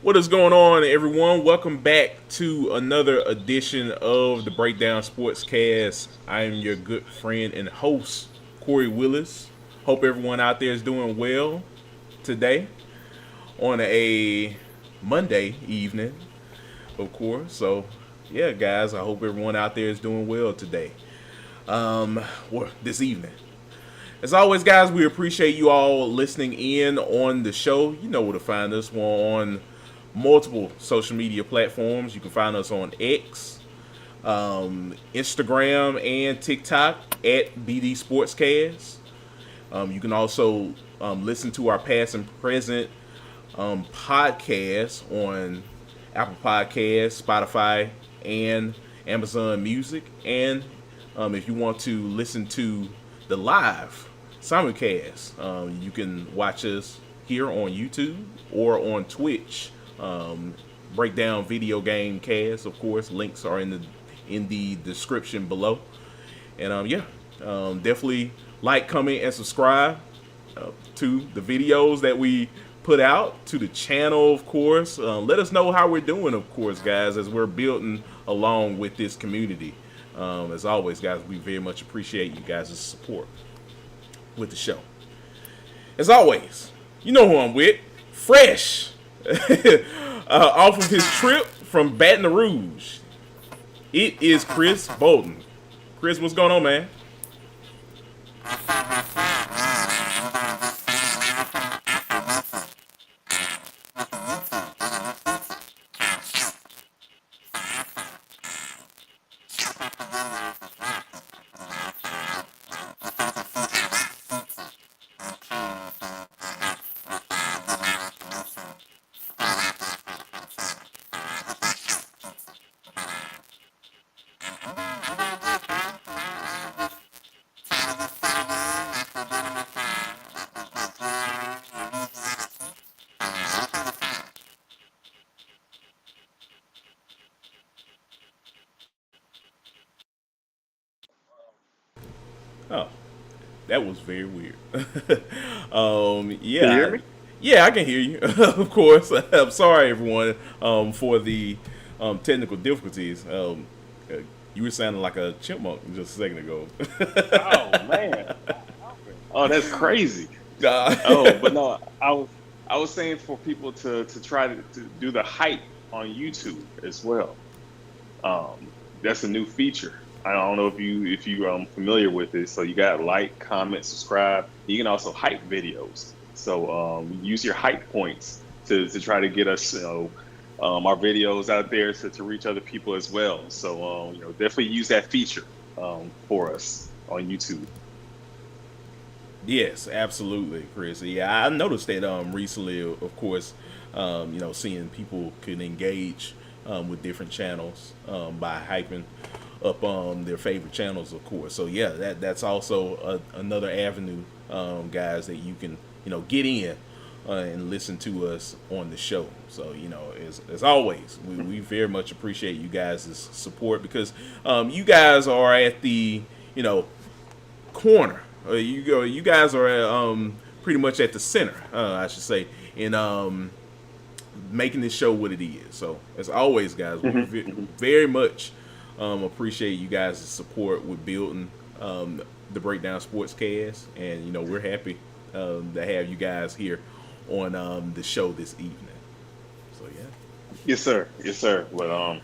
What is going on, everyone? Welcome back to another edition of the Breakdown Sportscast. I am your good friend and host, Corey Willis. Hope everyone out there is doing well today on a Monday evening, of course. So, yeah, guys, I hope everyone out there is doing well today. Or this evening. As always, guys, we appreciate you all listening in on the show. You know where to find us. We're on multiple social media platforms. You can find us on X, Instagram, and TikTok at BD Sportscast. You can also listen to our past and present podcasts on Apple Podcasts, Spotify, and Amazon Music. And if you want to listen to the live simulcast, you can watch us here on YouTube or on Twitch. Breakdown video game cast, of course. Links are in the description below. And definitely like, comment, and subscribe to the videos that we put out, to the channel, of course. Let us know how we're doing, of course, guys, as we're building along with this community. As always, guys, we very much appreciate you guys' support with the show. As always, you know who I'm with. Fresh off of his trip from Baton Rouge. It is Chris Bolton. Chris, what's going on, man? Oh, that was very weird. Yeah. Can you hear me? Yeah, I can hear you. Of course. I'm sorry, everyone, for the technical difficulties. You were sounding like a chipmunk just a second ago. Oh man. Oh, that's crazy. Uh, But no, I was saying for people to try to do the hype on YouTube as well. That's a new feature. I don't know if you familiar with it. So you got like, comment, subscribe. You can also hype videos. So use your hype points to try to get us, our videos out there to reach other people as well. So definitely use that feature for us on YouTube. Yes, absolutely, Chris. Yeah, I noticed that recently, of course, seeing people can engage with different channels by hyping up their favorite channels, of course. So yeah, that's also another avenue, guys, that you can get in and listen to us on the show. So as always, we very much appreciate you guys' support, because you guys are at the corner. You guys are pretty much at the center, I should say, in making this show what it is. So as always, guys, we very much appreciate you guys' support with building the Breakdown Sportscast, and we're happy to have you guys here on the show this evening. So yeah. Yes, sir. Yes, sir. But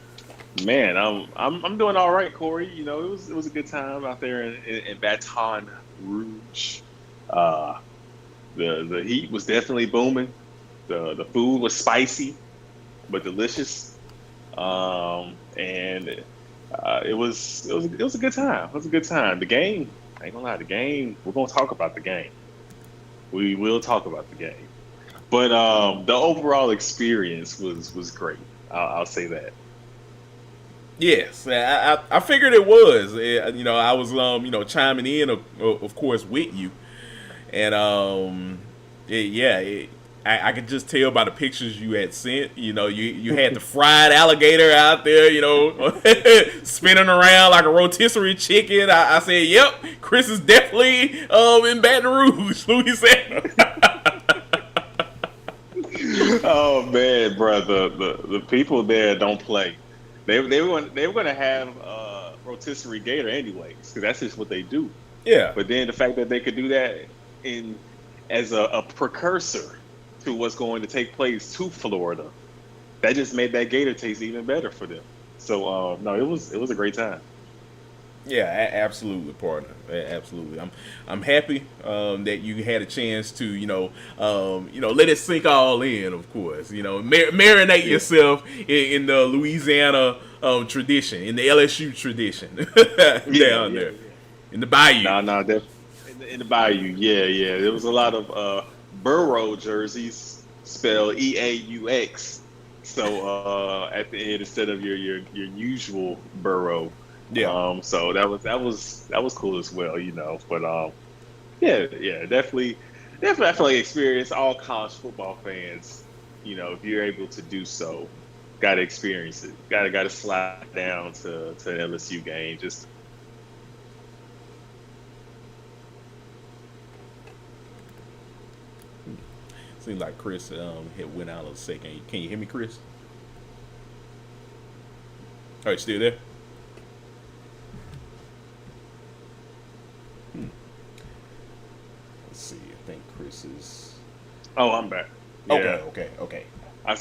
man, I'm doing all right, Corey. It was a good time out there in Baton Rouge. The heat was definitely booming. The food was spicy but delicious. And it was a good time. It was a good time. The game, I ain't gonna lie, the game. We're gonna talk about the game. We will talk about the game. But the overall experience was great. I'll say that. Yes, I figured it was. I was chiming in, of course, with you, and I could just tell by the pictures you had sent. You had the fried alligator out there, spinning around like a rotisserie chicken. I said, "Yep, Chris is definitely in Baton Rouge, Louisiana." Oh man, bro, the people there don't play. They were gonna have rotisserie gator anyways, because that's just what they do. Yeah, But then the fact that they could do that in as a precursor to what's going to take place to Florida, that just made that gator taste even better for them. So no, it was a great time. yeah, absolutely, partner. Absolutely. I'm happy that you had a chance to let it sink all in. Of course, marinate Yeah, yourself in the Louisiana tradition, in the LSU tradition yeah, down yeah, there yeah. in the bayou. No, no, that in the Bayou, yeah, yeah. There was a lot of Burrow jerseys spelled EAUX. So at the end, instead of your usual Burrow, Yeah. so that was cool as well, you know. But yeah, yeah, definitely, I feel like experience all college football fans. You know, if you're able to do so, got to experience it. Got to slide down to an LSU game just. Seems like Chris had went out a second. Can you hear me, Chris? All right, still there? Let's see. I think Chris is. Oh, I'm back. Okay, Yeah. okay, okay. I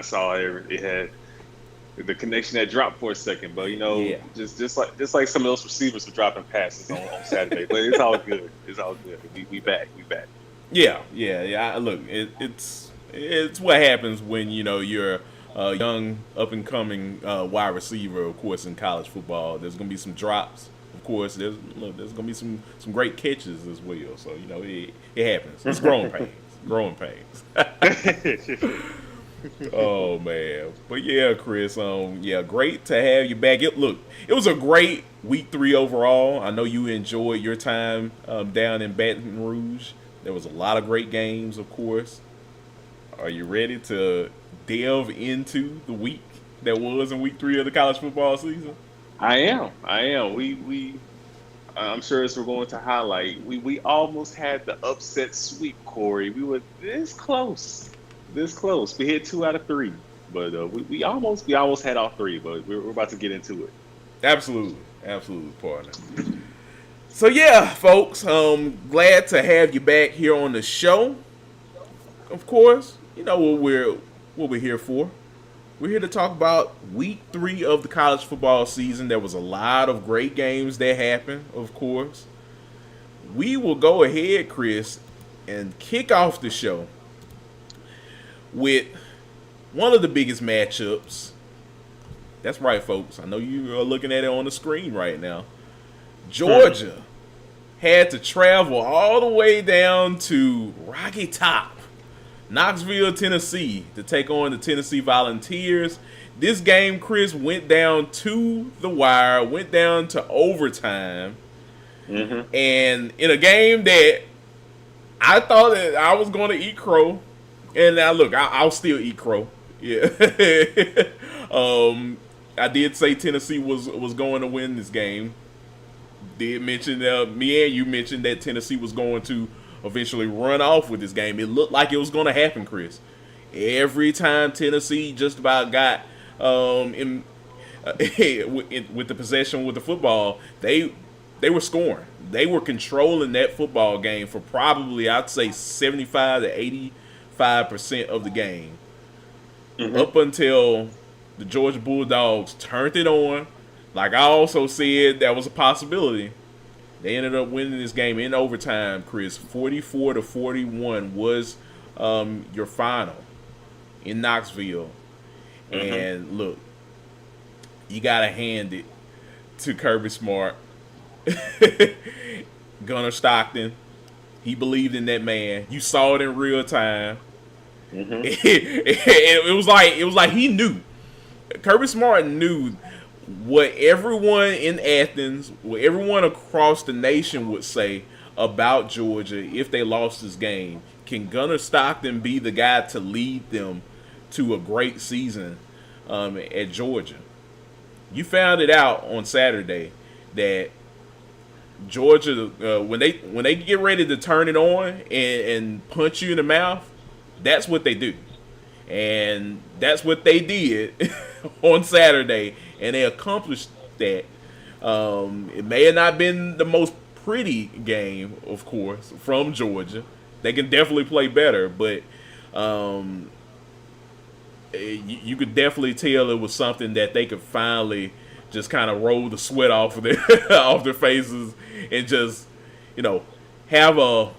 saw it had the connection that dropped for a second, but Yeah. just like some of those receivers were dropping passes on Saturday, but it's all good. It's all good. We back. We back. Yeah, yeah, yeah. Look, it's what happens when you're a young up and coming wide receiver. Of course, in college football, there's gonna be some drops. Of course, there's gonna be some great catches as well. So it happens. It's growing pains. Growing pains. Oh man, but yeah, Chris. Yeah, great to have you back. It was a great week 3 overall. I know you enjoyed your time down in Baton Rouge. There was a lot of great games, of course. Are you ready to delve into the week that was in week 3 of the college football season? I am. I am. We. I'm sure as we're going to highlight, we almost had the upset sweep, Corey. We were this close, this close. We hit 2 out of 3, but we almost had all 3. But we're about to get into it. Absolutely, absolutely, partner. So yeah, folks, glad to have you back here on the show. Of course, you know what we're here for. We're here to talk about week 3 of the college football season. There was a lot of great games that happened, of course. We will go ahead, Chris, and kick off the show with one of the biggest matchups. That's right, folks. I know you are looking at it on the screen right now. Georgia had to travel all the way down to Rocky Top, Knoxville, Tennessee, to take on the Tennessee Volunteers. This game, Chris, went down to the wire, went down to overtime. And in a game that I thought that I was going to eat crow. And now, look, I'll still eat crow. Yeah. I did say Tennessee was going to win this game. Did mention me and you mentioned that Tennessee was going to eventually run off with this game. It looked like it was going to happen, Chris. Every time Tennessee just about got in with the possession with the football, they were scoring. They were controlling that football game for probably, I'd say, 75 to 85% of the game, up until the Georgia Bulldogs turned it on. Like I also said, that was a possibility. They ended up winning this game in overtime, Chris. 44-41 was your final in Knoxville. And look, you got to hand it to Kirby Smart. Gunnar Stockton, he believed in that man. You saw it in real time. It was like he knew. Kirby Smart knew what everyone in Athens, what everyone across the nation would say about Georgia if they lost this game. Can Gunnar Stockton be the guy to lead them to a great season at Georgia? You found it out on Saturday that Georgia, when they get ready to turn it on and punch you in the mouth, that's what they do. And that's what they did on Saturday, and they accomplished that. It may have not been the most pretty game, of course, from Georgia. They can definitely play better, but um, you could definitely tell it was something that they could finally just kind of roll the sweat off of their off their faces and just you know have a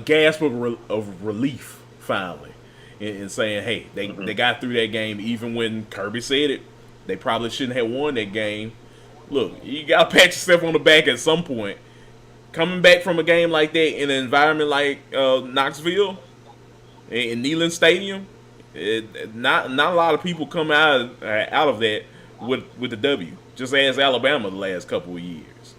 gasp of relief finally in saying, hey, they got through that game even when Kirby said it. They probably shouldn't have won that game. Look, you got to pat yourself on the back at some point. Coming back from a game like that in an environment like Knoxville in Neyland Stadium, not a lot of people come out of that with the W. Just as Alabama the last couple of years.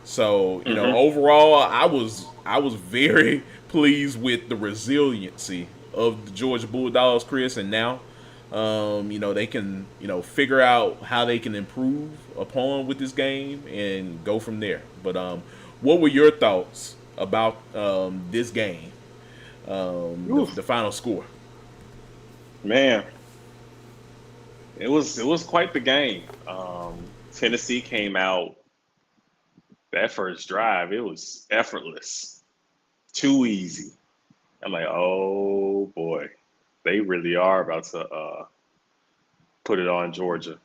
So overall, I was very pleased with the resiliency of the Georgia Bulldogs, Chris, and now they can figure out how they can improve upon with this game and go from there. But what were your thoughts about this game, the final score? Man, it was quite the game. Tennessee came out that first drive. It was effortless, too easy. I'm like, oh boy, they really are about to put it on Georgia.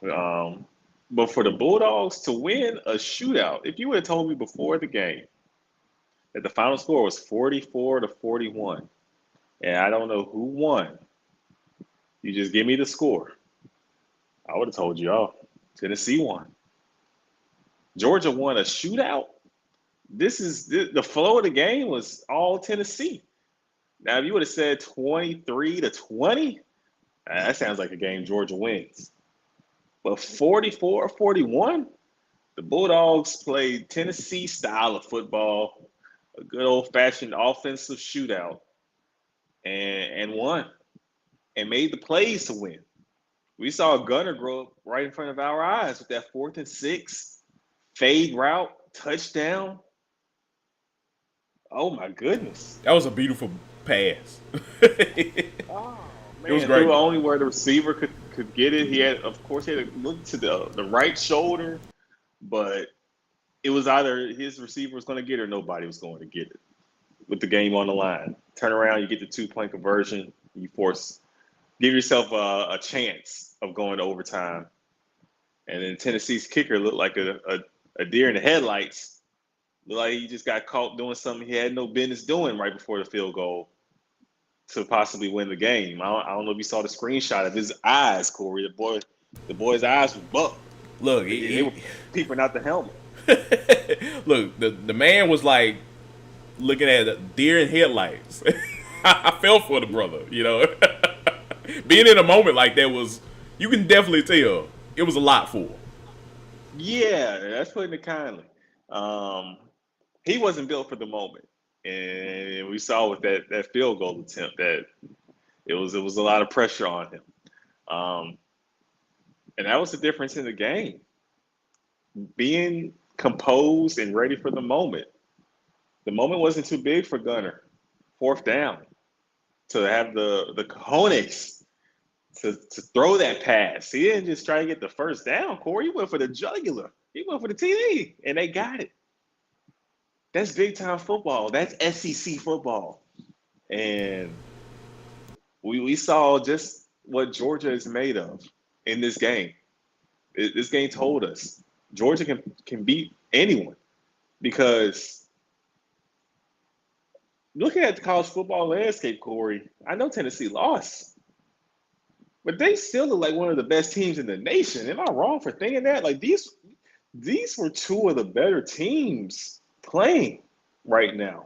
But for the Bulldogs to win a shootout, if you would have told me before the game that the final score was 44-41, and I don't know who won, you just give me the score, I would have told you, oh, Tennessee won. Georgia won a shootout. The flow of the game was all Tennessee. Now, if you would have said 23-20, that sounds like a game Georgia wins. But 44-41, the Bulldogs played Tennessee style of football, a good old-fashioned offensive shootout, and won and made the plays to win. We saw Gunner grow up right in front of our eyes with that 4th and 6 fade route, touchdown. Oh, my goodness. That was a beautiful pass. Oh, man. It was great. Threw only where the receiver could get it. He had to look to the right shoulder, but it was either his receiver was going to get it or nobody was going to get it with the game on the line. Turn around, you get the 2-point conversion, give yourself a chance of going to overtime. And then Tennessee's kicker looked like a deer in the headlights. Looked like he just got caught doing something he had no business doing right before the field goal to possibly win the game. I don't know if you saw the screenshot of his eyes, Corey. The boy's eyes were bucked. Look, they were peeping out the helmet. Look, the man was like looking at a deer in headlights. I felt for the brother, Being in a moment like that you can definitely tell it was a lot for him. Yeah, that's putting it kindly. He wasn't built for the moment. And we saw with that field goal attempt that it was a lot of pressure on him. And that was the difference in the game. Being composed and ready for the moment. The moment wasn't too big for Gunner. 4th down. To have the cojones to throw that pass. He didn't just try to get the first down, Corey. He went for the jugular. He went for the TD, and they got it. That's big-time football. That's SEC football. And we saw just what Georgia is made of in this game. This game told us Georgia can beat anyone because looking at the college football landscape, Corey, I know Tennessee lost, but they still look like one of the best teams in the nation. Am I wrong for thinking that? Like these were two of the better teams playing right now.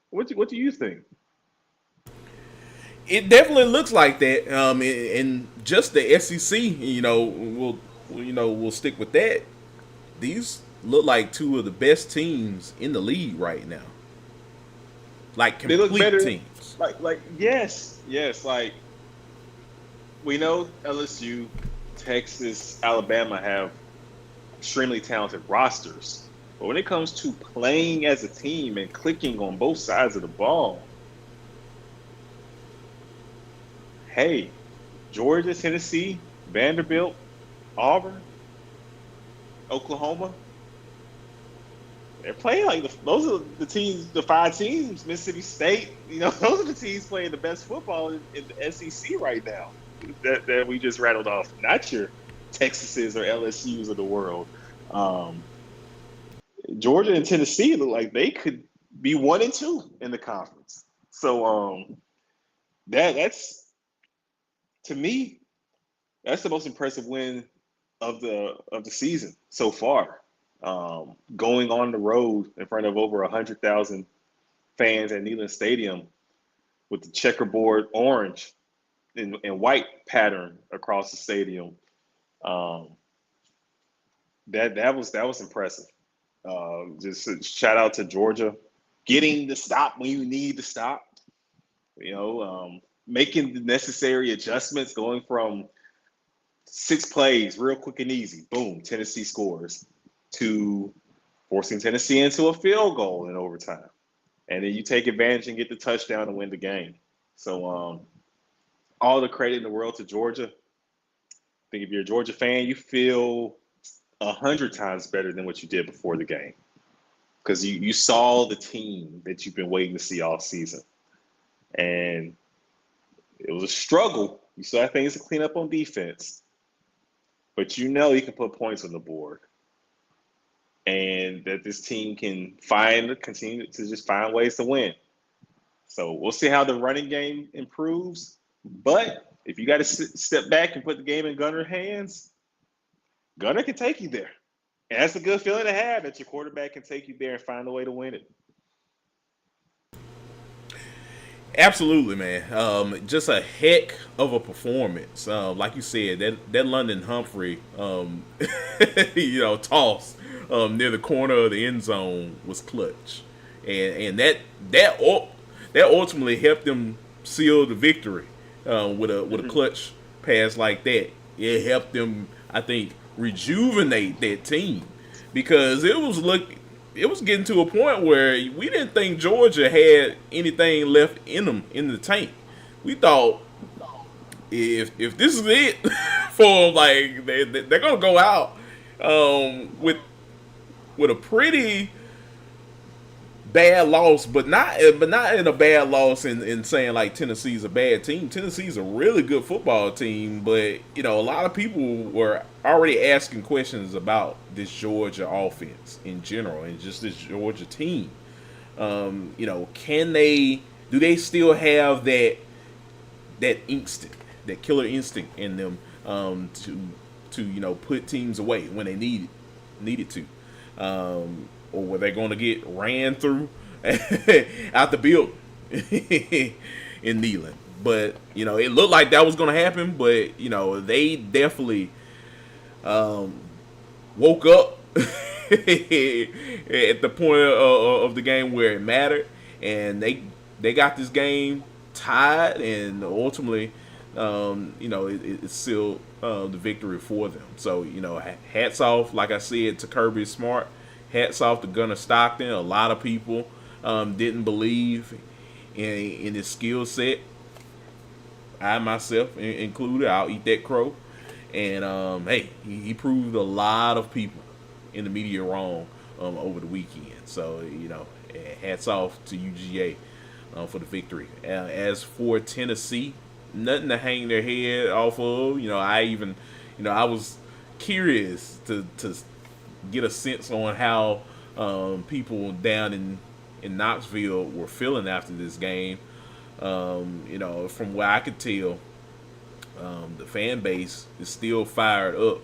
What do you think? It definitely looks like that. And just the SEC, we'll stick with that. These look like two of the best teams in the league right now. Like complete they look better, teams. Like yes. Like we know LSU, Texas, Alabama have extremely talented rosters. But when it comes to playing as a team and clicking on both sides of the ball, hey, Georgia, Tennessee, Vanderbilt, Auburn, Oklahoma, they're playing like those are the teams, the five teams, Mississippi State. Those are the teams playing the best football in the SEC right now. That we just rattled off, not your Texases or LSU's of the world. Um, Georgia and Tennessee look like they could be 1-2 in the conference. So that's to me, that's the most impressive win of the season so far. Going on the road in front of over 100,000 fans at Neyland Stadium with the checkerboard orange and white pattern across the stadium. Um, that was impressive. Just a shout out to Georgia, getting the stop when you need to stop. Making the necessary adjustments, going from 6 plays, real quick and easy. Boom, Tennessee scores, to forcing Tennessee into a field goal in overtime. And then you take advantage and get the touchdown and win the game. So all the credit in the world to Georgia. I think if you're a Georgia fan, you feel 100 times better than what you did before the game because you saw the team that you've been waiting to see all season. And it was a struggle. You still have things to clean up on defense, but you can put points on the board, and that this team can continue to just find ways to win. So we'll see how the running game improves. But if you got to step back and put the game in Gunner's hands, Gunner can take you there. And that's a good feeling to have, that your quarterback can take you there and find a way to win it. Absolutely, man. Just a heck of a performance. Like you said, that London Humphrey, toss near the corner of the end zone was clutch, and that ultimately helped them seal the victory with a clutch pass like that. It helped them, I think, rejuvenate that team because it was getting to a point where we didn't think Georgia had anything left in them in the tank. We thought if this is it for them, like they're gonna go out with a pretty bad loss, but not in a bad loss in saying like Tennessee's a bad team. Tennessee's a really good football team, but a lot of people were already asking questions about this Georgia offense in general and just this Georgia team. Do they still have that instinct, that killer instinct in them to put teams away when they needed to, or were they going to get ran through out the building in Neyland? But it looked like that was going to happen. But they definitely woke up at the point of the game where it mattered, and they got this game tied, and ultimately, it sealed the victory for them. So hats off, like I said, to Kirby Smart. Hats off to Gunner Stockton. A lot of people didn't believe in his skill set. I myself included. I'll eat that crow. And hey, he proved a lot of people in the media wrong over the weekend. So hats off to UGA for the victory. As for Tennessee, nothing to hang their head off of. I was curious to get a sense on how people down in Knoxville were feeling after this game. From what I could tell, the fan base is still fired up.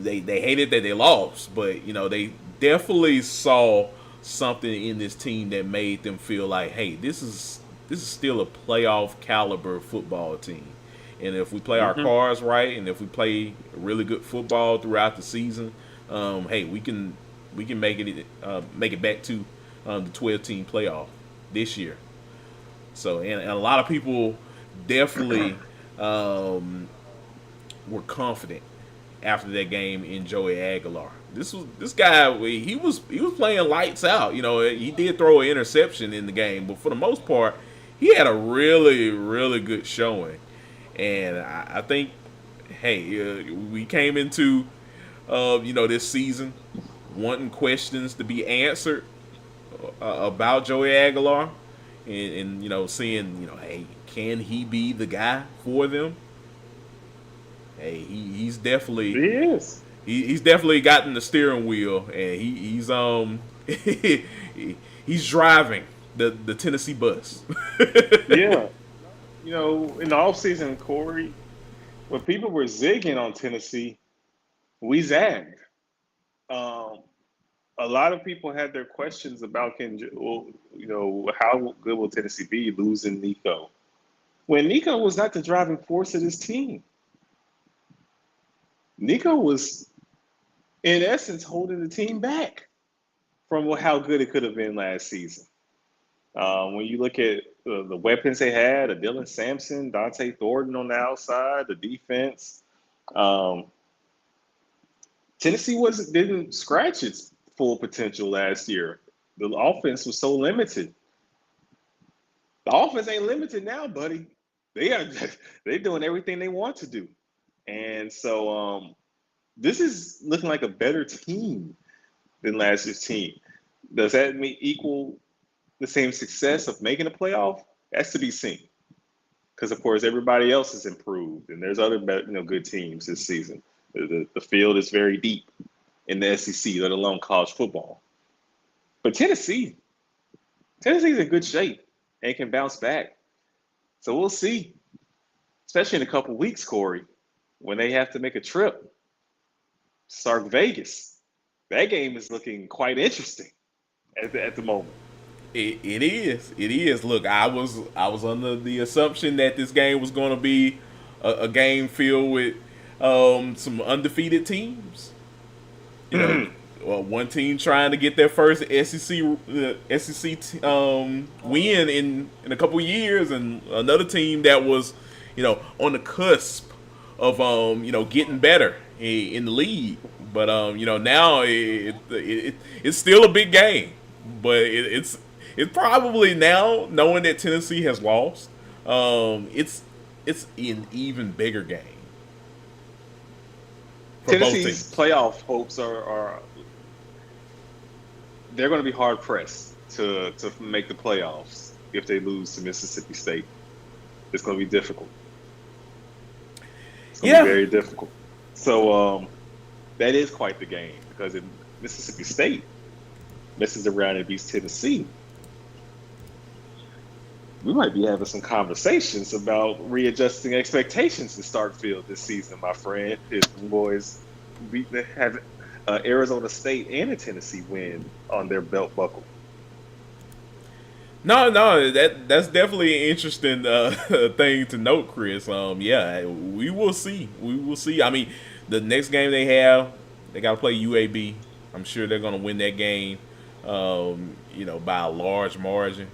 They hated that they lost, but they definitely saw something in this team that made them feel like, hey, this is still a playoff caliber football team. And if we play our cards right, and if we play really good football throughout the season, hey, we can make it back to the 12-team playoff this year. So, and a lot of people definitely were confident after that game in Joey Aguilar. This guy, he was playing lights out. He did throw an interception in the game, but for the most part, he had a really, really good showing, and I think, hey, we came into this season wanting questions to be answered about Joey Aguilar, and seeing hey, can he be the guy for them? Hey, he's definitely He is. he's definitely gotten the steering wheel, and he's he's driving the Tennessee bus. Yeah. In the offseason, Corey, when people were zigging on Tennessee, we zagged. Um, a lot of people had their questions about how good will Tennessee be losing Nico? When Nico was not the driving force of this team, Nico was, in essence, holding the team back from how good it could have been last season. When you look at the weapons they had, a Dylan Sampson, Dante Thornton on the outside, the defense, um, Tennessee didn't scratch its full potential last year. The offense was so limited. The offense ain't limited now, buddy. They are they're doing everything they want to do, and so this is looking like a better team than last year's team. Does that mean equal the same success of making a playoff? That's to be seen. Because of course everybody else has improved, and there's other good teams this season. The field is very deep in the SEC, let alone college football. But Tennessee's in good shape and can bounce back. So we'll see, especially in a couple weeks, Corey, when they have to make a trip to start Vegas. That game is looking quite interesting at the moment. It is. It is. Look, I was under the assumption that this game was going to be a game filled with some undefeated teams. You know, Mhm. one team trying to get their first SEC win in a couple years, and another team that was on the cusp of getting better in the league. But now it's still a big game, but it's probably now, knowing that Tennessee has lost, it's an even bigger game for both Tennessee's teams. playoff hopes are they're going to be hard pressed to make the playoffs if they lose to Mississippi State. It's going to be difficult. It's going to be Yeah, very difficult. So that is quite the game because if Mississippi State messes around and beats Tennessee, we might be having some conversations about readjusting expectations to start field this season, my friend. If the boys have Arizona State and a Tennessee win on their belt buckle. no, that's definitely an interesting thing to note, Chris. Yeah, we will see. We will see. I mean, the next game they got to play UAB. I'm sure they're going to win that game. By a large margin.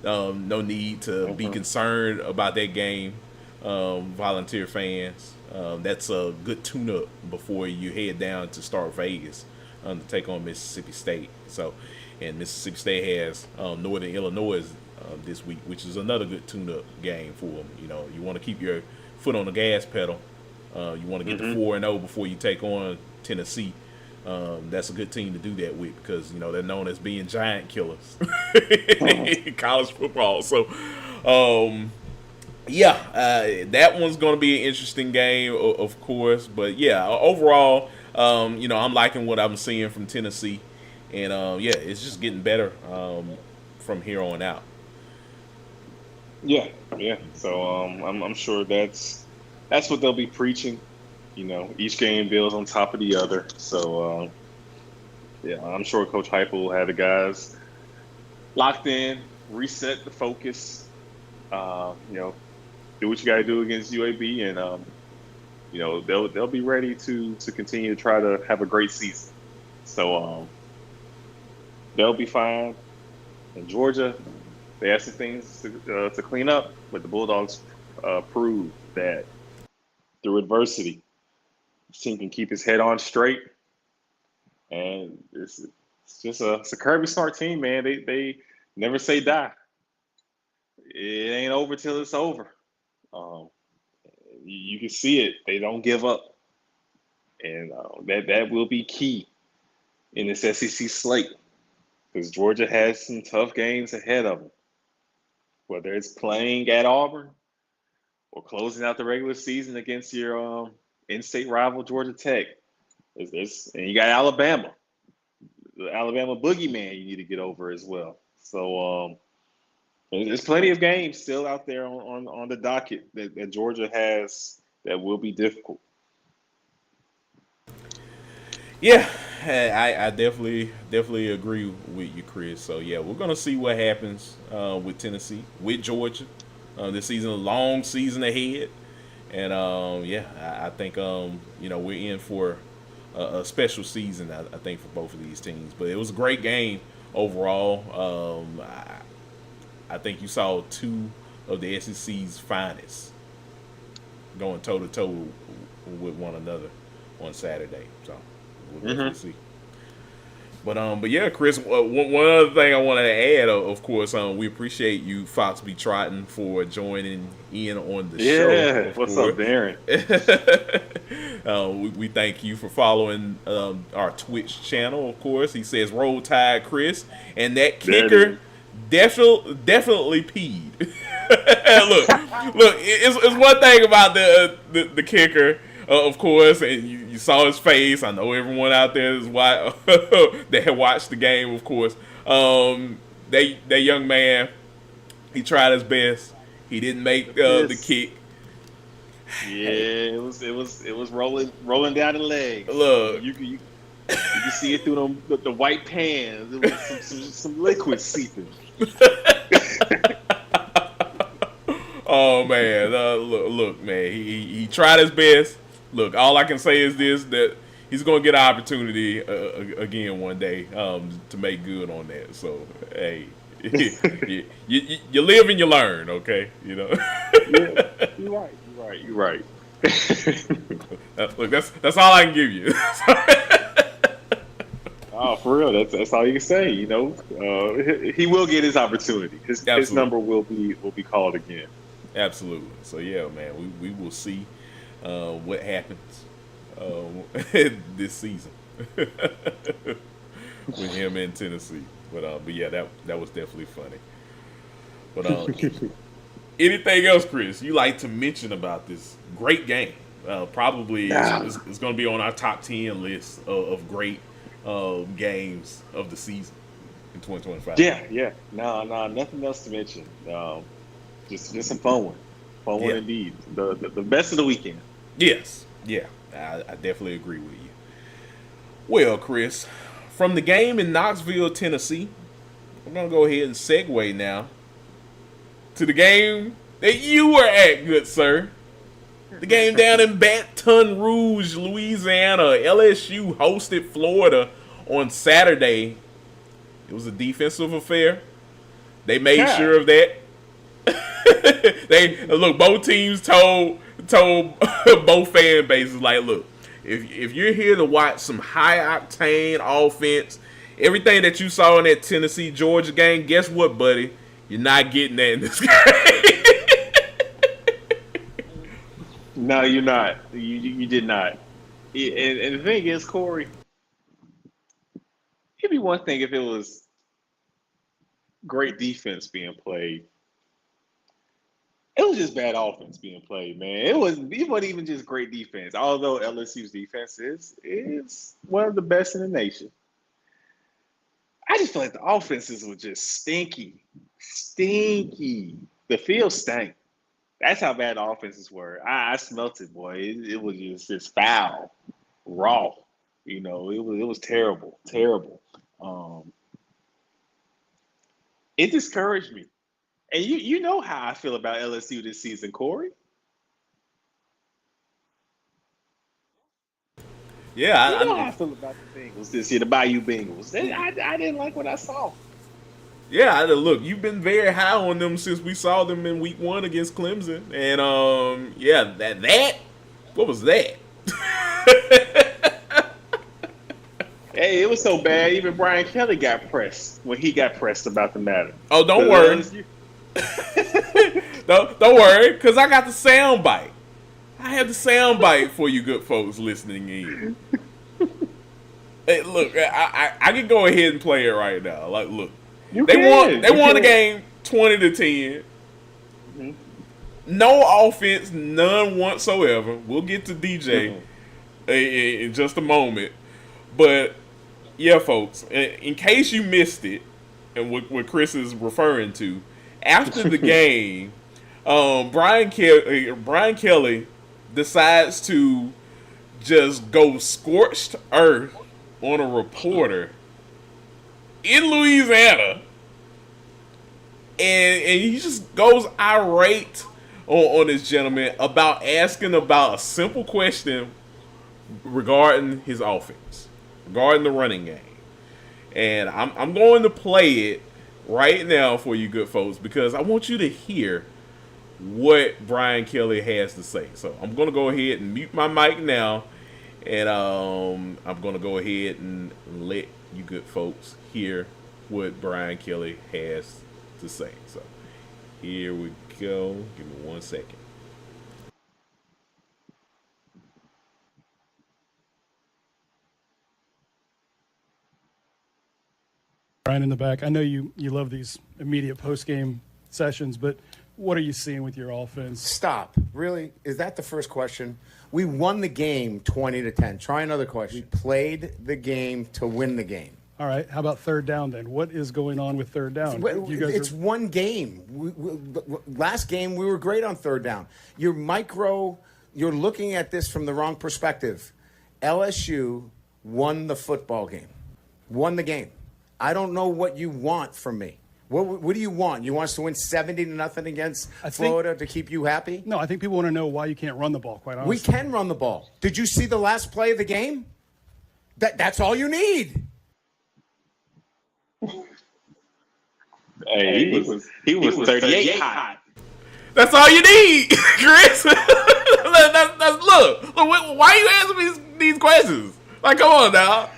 No need to be Mhm. concerned about that game. Volunteer fans, that's a good tune-up before you head down to start Vegas to take on Mississippi State. So, and Mississippi State has Northern Illinois this week, which is another good tune-up game for them. You want to keep your foot on the gas pedal. You want to get to Mhm. 4-0 before you take on Tennessee. That's a good team to do that with because they're known as being giant killers in college football. So, yeah, that one's going to be an interesting game, of course. But yeah, overall, I'm liking what I'm seeing from Tennessee, and yeah, it's just getting better from here on out. Yeah, yeah. So I'm sure that's what they'll be preaching. Each game builds on top of the other. So yeah, I'm sure Coach Hype will have the guys locked in, reset the focus. Do what you got to do against UAB, and they'll be ready to continue to try to have a great season. So they'll be fine. In Georgia, they have some things to clean up, but the Bulldogs proved that through adversity, the team can keep his head on straight, and it's a Kirby Smart team, man. They never say die. it ain't over till it's over. Um, you can see it; they don't give up, and that will be key in this SEC slate because Georgia has some tough games ahead of them. Whether it's playing at Auburn or closing out the regular season against your in-state rival Georgia Tech, and you got Alabama, the Alabama boogeyman you need to get over as well. So there's plenty of games still out there on the docket that Georgia has that will be difficult. Yeah, I definitely agree with you, Chris. So yeah, we're gonna see what happens with Tennessee, with Georgia. This season, a long season ahead, and yeah, I think we're in for a special season. I think for both of these teams, but it was a great game overall. I think you saw two of the SEC's finest going toe to toe with one another on Saturday. So we'll definitely see. But yeah, Chris. One other thing I wanted to add, of course, we appreciate you, Fox B. Trotton, for joining in on the show. Yeah, what's up, Darren? We thank you for following our Twitch channel. Of course, he says "Roll Tide, Chris," and that kicker definitely peed. look, it's one thing about the kicker. Of course, and you saw his face. I know everyone out there is that had watched the game. Of course, that young man, he tried his best. He didn't make the kick. Yeah, it was rolling down the legs. Look, you can see it through the white pans. There was some liquid seeping. Oh man, look, man, he tried his best. Look, all I can say is this: that he's going to get an opportunity again one day to make good on that. So, hey, you live and you learn, okay? Yeah, you're right. Look, that's all I can give you. Oh, for real, that's all you can say. He will get his opportunity. His number will be called again. Absolutely. So yeah, man, we will see what happens this season with him in Tennessee. But yeah, that was definitely funny. But anything else, Chris, you like to mention about this great game? Probably it's going to be on our top 10 list of great games of the season in 2025. Yeah. No, nothing else to mention. Just some fun one. Fun one indeed. The best of the weekend. Yes. Yeah. I definitely agree with you. Well, Chris, from the game in Knoxville, Tennessee, we're going to go ahead and segue now to the game that you were at, good sir. The game down in Baton Rouge, Louisiana. LSU hosted Florida on Saturday. It was a defensive affair. They made sure of that. Both teams told both fan bases, like, look, if you're here to watch some high octane offense, everything that you saw in that Tennessee Georgia game, guess what, buddy? You're not getting that in this game. No, you're not. You did not. And the thing is, Corey, it'd be one thing if it was great defense being played. It was just bad offense being played, man. It wasn't even just great defense. Although LSU's defense is one of the best in the nation. I just feel like the offenses were just stinky. The field stank. That's how bad the offenses were. I smelt it, boy. It was just foul, raw. It was terrible. It discouraged me. And you know how I feel about LSU this season, Corey. Yeah, you know how I feel about the Bengals this year, the Bayou Bengals. I didn't like what I saw. Yeah, look, you've been very high on them since we saw them in week 1 against Clemson. And, yeah, that what was that? Hey, it was so bad, even Brian Kelly got pressed when he got pressed about the matter. Oh, don't worry. Don't worry, because I got the sound bite. I have the sound bite for you good folks listening in. Hey, look, I can go ahead and play it right now. Like, look, they won the game 20-10. Mm-hmm. No offense, none whatsoever. We'll get to DJ in just a moment. But yeah, folks, in case you missed it, and what Chris is referring to, after the game, Brian Kelly decides to just go scorched earth on a reporter in Louisiana, and he just goes irate on this gentleman about asking about a simple question regarding his offense, regarding the running game. And I'm going to play it right now for you good folks because I want you to hear what Brian Kelly has to say. So I'm going to go ahead and mute my mic now, and I'm going to go ahead and let you good folks hear what Brian Kelly has to say. So here we go. Give me 1 second. Brian in the back, I know you love these immediate post-game sessions, but what are you seeing with your offense? Stop. Really? Is that the first question? We won the game 20-10. Try another question. We played the game to win the game. All right. How about third down then? What is going on with third down? It's one game. Last game, we were great on third down. You're looking at this from the wrong perspective. LSU won the football game. Won the game. I don't know what you want from me. What do you want? You want us to win 70-0 against Florida to keep you happy? No, I think people want to know why you can't run the ball, quite honestly. We can run the ball. Did you see the last play of the game? That's all you need. Hey, he was 38 hot. That's all you need, Chris. Look, why are you asking me these questions? Like, come on now.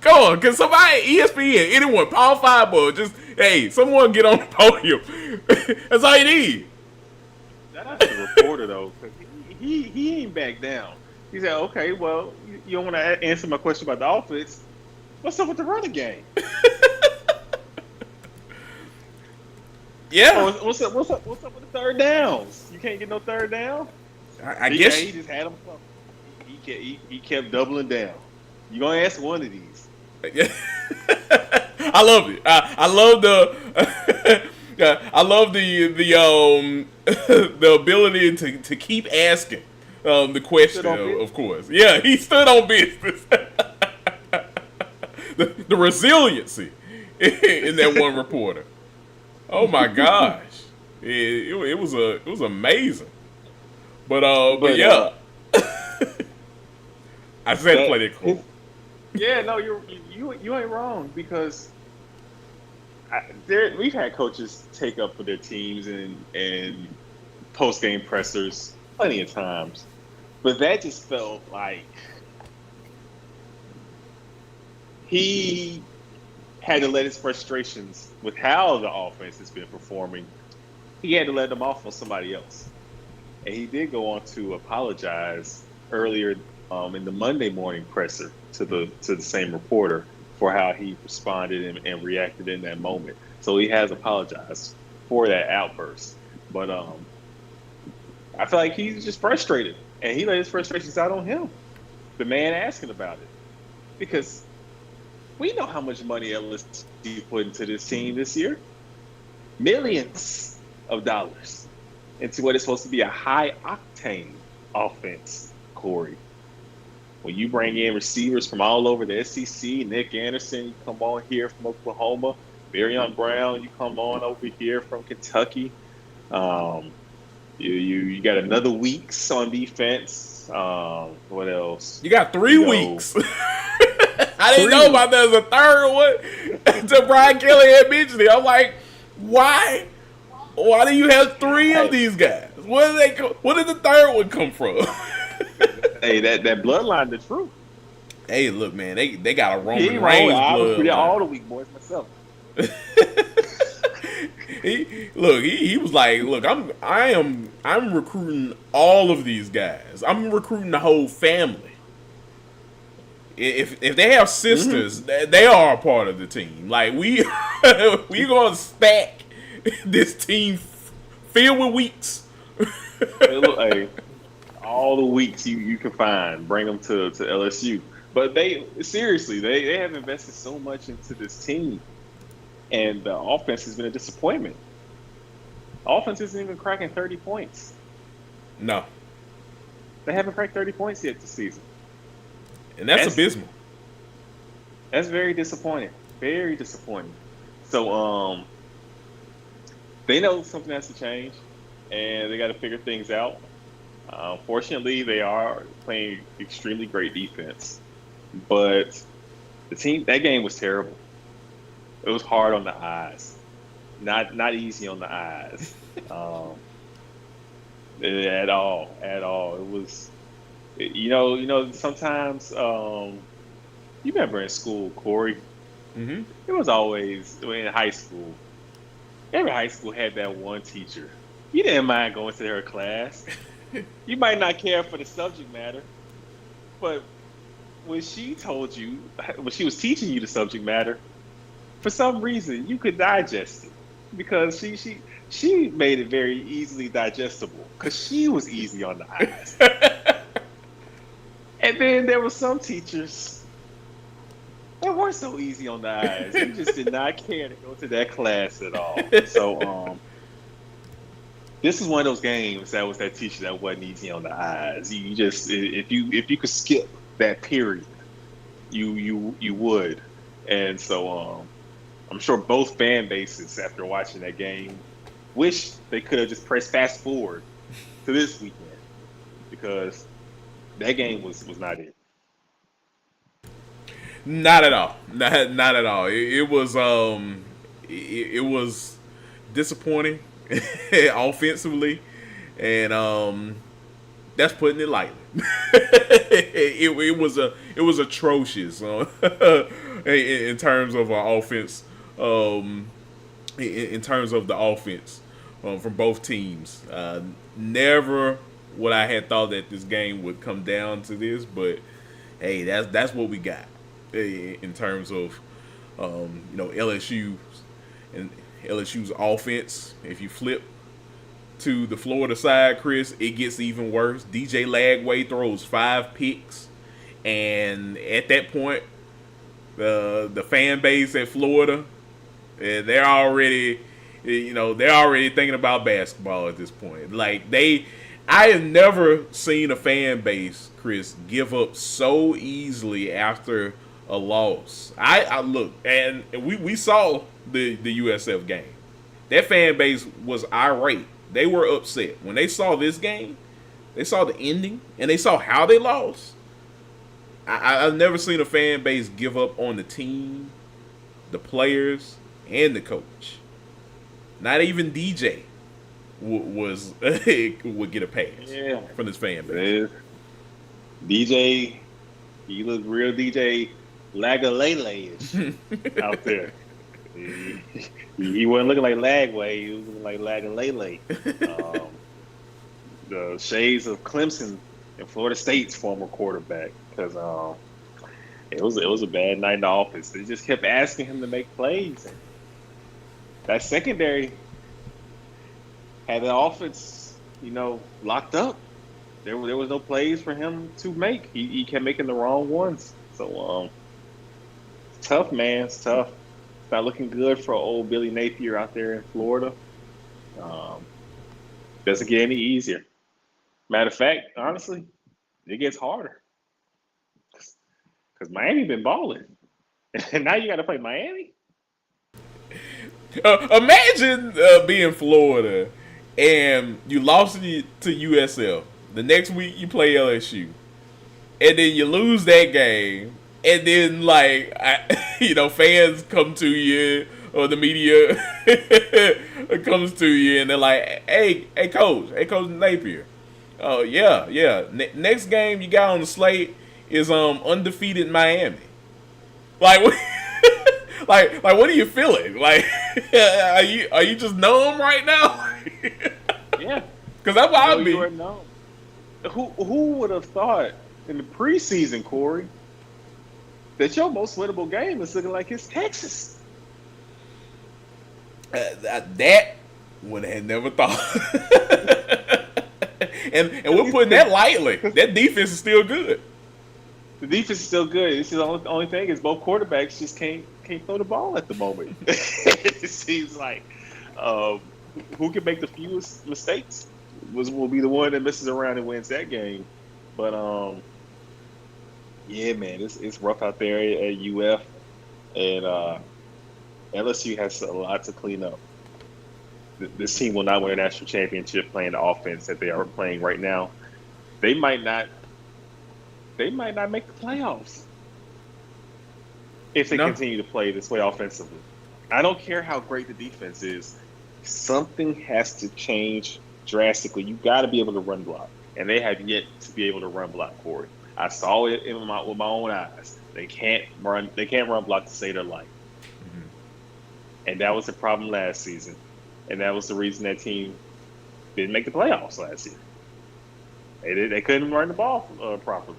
Come on, can somebody, ESPN, anyone, Power 5 boy, just, hey, someone get on the podium. That's all you need. Shout out to the reporter, though, because he ain't back down. He said, okay, well, you don't want to answer my question about the offense. What's up with the running game? Yeah. Oh, what's up with the third downs? You can't get no third down? I guess. He just had him. He kept doubling down. You're going to ask one of these. I love it. I love the ability to keep asking the question. Of course, yeah, he stood on business. the resiliency in that one reporter. Oh my gosh, it was amazing. But yeah, I said play it cool. Yeah, no, you ain't wrong because we've had coaches take up for their teams and post game pressers plenty of times, but that just felt like he had to let his frustrations with how the offense has been performing. He had to let them off on somebody else, and he did go on to apologize earlier in the Monday morning presser to the same reporter for how he responded and reacted in that moment. So he has apologized for that outburst. But I feel like he's just frustrated, and he let his frustrations out on him, the man asking about it. Because we know how much money LSU put into this team this year. Millions of dollars into what is supposed to be a high-octane offense, Corey. When you bring in receivers from all over the SEC, Nick Anderson, you come on here from Oklahoma. Barion Brown, you come on over here from Kentucky. You got another weeks on defense. What else? You got 3 weeks. I didn't know about there was a third one until Brian Kelly had mentioned it. I'm like, why? Why do you have 3 of these guys? Where did the third one come from? Hey, that bloodline is true. Hey, look, man, they got a Roman Reigns I was bloodline. all the week boys myself. he was like, look, I'm recruiting all of these guys. I'm recruiting the whole family. If they have sisters, they are a part of the team. Like we gonna stack this team filled with weeks. Hey, all the weeks you can find, bring them to LSU. But they have invested so much into this team, and the offense has been a disappointment. Offense isn't even cracking 30 points. No, They haven't cracked 30 points yet this season. and that's abysmal. That's very disappointing. Very disappointing. So they know something has to that and they got to figure things out. Fortunately, they are playing extremely great defense, but that game was terrible. It was hard on the eyes, not easy on the eyes, at all. It was, sometimes you remember in school, Corey. Mm-hmm. It was always in high school. Every high school had that one teacher. You didn't mind going to her class. You might not care for the subject matter, but when she was teaching you the subject matter, for some reason you could digest it because she made it very easily digestible because she was easy on the eyes. And then there were some teachers that weren't so easy on the eyes. They just did not care to go to that class at all. So this is one of those games that was that teacher that wasn't easy on the eyes. You just if you could skip that period, you would. And so I'm sure both fan bases after watching that game wish they could have just pressed fast forward to this weekend because that game was not it. Not at all. Not at all. It was disappointing offensively, and that's putting it lightly. it was atrocious in terms of our offense. In terms of the offense from both teams, never would I have thought that this game would come down to this, but hey, that's what we got in terms of LSU's offense. If you flip to the Florida side, Chris, it gets even worse. DJ Lagway throws 5 picks, and at that point, the fan base at Florida, they're already thinking about basketball at this point. I have never seen a fan base, Chris, give up so easily after a loss. I look, and we saw the USF game. That fan base was irate. They were upset when they saw this game. They saw the ending and they saw how they lost. I've never seen a fan base give up on the team, the players, and the coach. Not even DJ would get a pass from this fan base. DJ, he looked real DJ Lagalele-ish out there. He wasn't looking like Lagway. He was looking like Lagalele. The shades of Clemson and Florida State's former quarterback, because it was a bad night in the office. They just kept asking him to make plays. And that secondary had the offense, locked up. There was no plays for him to make. He kept making the wrong ones. So it's tough, man. It's tough. It's not looking good for old Billy Napier out there in Florida. Doesn't get any easier. Matter of fact, honestly, it gets harder. Because Miami been balling. And now you got to play Miami? Imagine being Florida and you lost to USF. The next week you play LSU. And then you lose that game. And then, fans come to you, or the media comes to you, and they're like, hey, Coach Napier. Oh, yeah. Next game you got on the slate is undefeated Miami. Like Like, what are you feeling? Like, are you just numb right now? Yeah, Because that's what no, I'd you be. are known. Who would have thought in the preseason, Corey, that your most winnable game is looking like it's Texas? That would have never thought. and we're putting that lightly. That defense is still good. The defense is still good. This is the only thing is both quarterbacks just can't throw the ball at the moment. It seems like um, who can make the fewest mistakes will be the one that messes around and wins that game. But yeah, man, it's rough out there at UF, and LSU has a lot to clean up. This team will not win a national championship playing the offense that they are playing right now. They might not make the playoffs if they No. continue to play this way offensively. I don't care how great the defense is. Something has to change drastically. You got to be able to run block, and they have yet to be able to run block, Corey. I saw it with my own eyes. They can't run block to save their life, and that was the problem last season, and that was the reason that team didn't make the playoffs last year. They couldn't run the ball properly.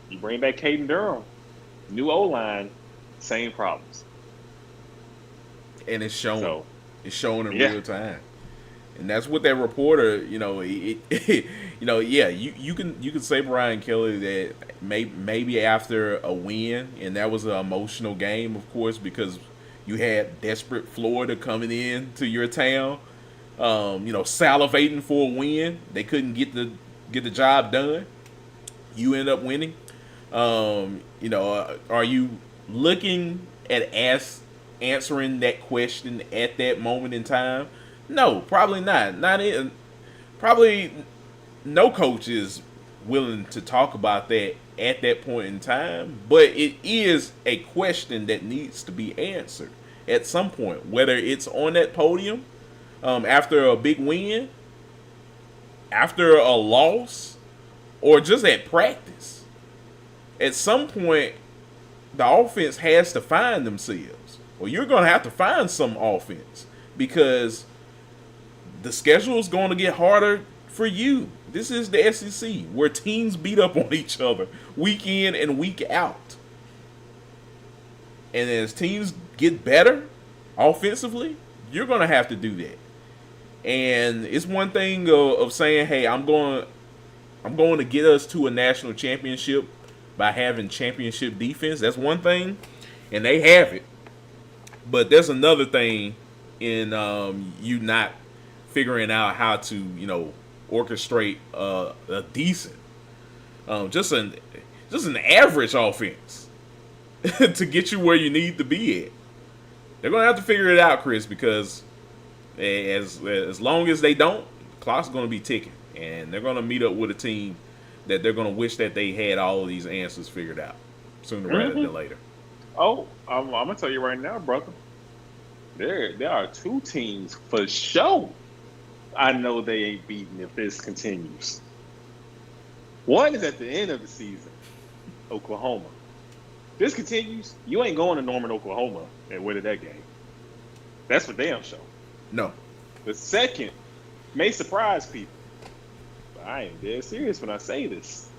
You bring back Caden Durham, new O-line, same problems. And it's showing. So, It's showing in yeah. real time. And that's what that reporter, yeah, you can say Brian Kelly that maybe after a win, and that was an emotional game, of course, because you had desperate Florida coming in to your town, salivating for a win. They couldn't get the job done. You end up winning. Are you looking at answering that question at that moment in time? No, probably not. Probably no coach is willing to talk about that at that point in time. But it is a question that needs to be answered at some point, whether it's on that podium after a big win, after a loss, or just at practice. At some point, the offense has to find themselves. Well, you're going to have to find some offense because the schedule is going to get harder for you. This is the SEC where teams beat up on each other week in and week out. And as teams get better offensively, you're going to have to do that. And it's one thing of saying, hey, I'm going to get us to a national championship by having championship defense. That's one thing, and they have it. But there's another thing in you not figuring out how to, orchestrate a decent, just an average offense to get you where you need to be at. They're gonna have to figure it out, Chris, because as long as they don't, the clock's gonna be ticking, and they're gonna meet up with a team that they're gonna wish that they had all of these answers figured out sooner rather than later. Oh, I'm gonna tell you right now, brother. There are two teams for sure. I know they ain't beaten if this continues. One is at the end of the season, Oklahoma. This continues, you ain't going to Norman, Oklahoma, and winning that game. That's for damn sure. No. The second may surprise people, but I ain't dead serious when I say this.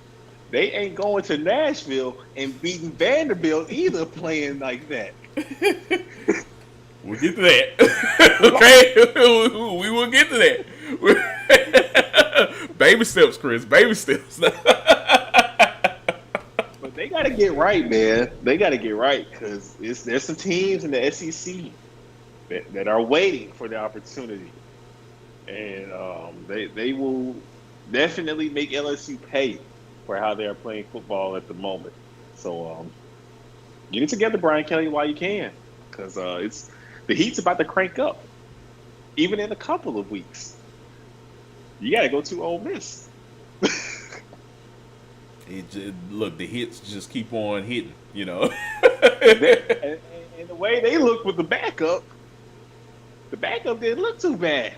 They ain't going to Nashville and beating Vanderbilt either, playing like that. We'll get to that. Okay? We will get to that. Baby steps, Chris. Baby steps. But they got to get right, man. They got to get right because there's some teams in the SEC that are waiting for the opportunity. And they will definitely make LSU pay for how they are playing football at the moment. So get it together, Brian Kelly, while you can, because the heat's about to crank up, even in a couple of weeks. You got to go to Ole Miss. Look, the hits just keep on hitting, and the way they look with the backup didn't look too bad.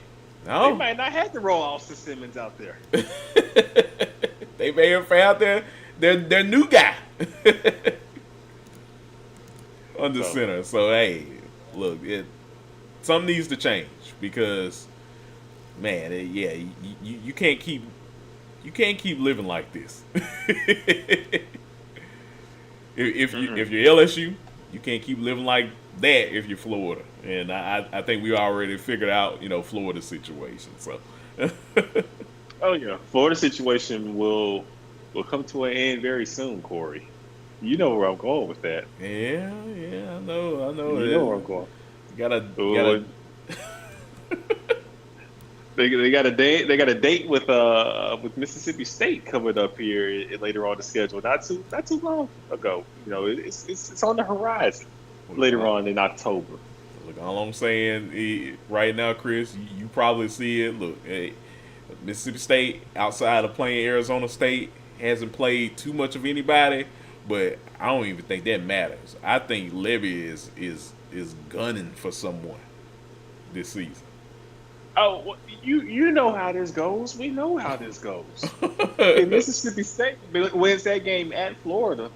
No. They might not have to roll Austin Simmons out there. They may have found their new guy. under So, center. So hey, look, something needs to change because, man, you can't keep living like this. If you're LSU, you can't keep living like that if you're Florida. And I think we already figured out, Florida's situation. So oh yeah, Florida situation will come to an end very soon, Corey. You know where I'm going with that. yeah, I know You know where I'm going. gotta Oh, they got a date. They got a date with Mississippi State coming up here later on the schedule. Not too long ago. It's on the horizon later on in October. look. All I'm saying right now, Chris, you probably see it. Look, hey, Mississippi State, outside of playing Arizona State, hasn't played too much of anybody, but I don't even think that matters. I think Levy is gunning for someone this season. Oh, well, you know how this goes. We know how this goes. If Mississippi State wins that game at Florida,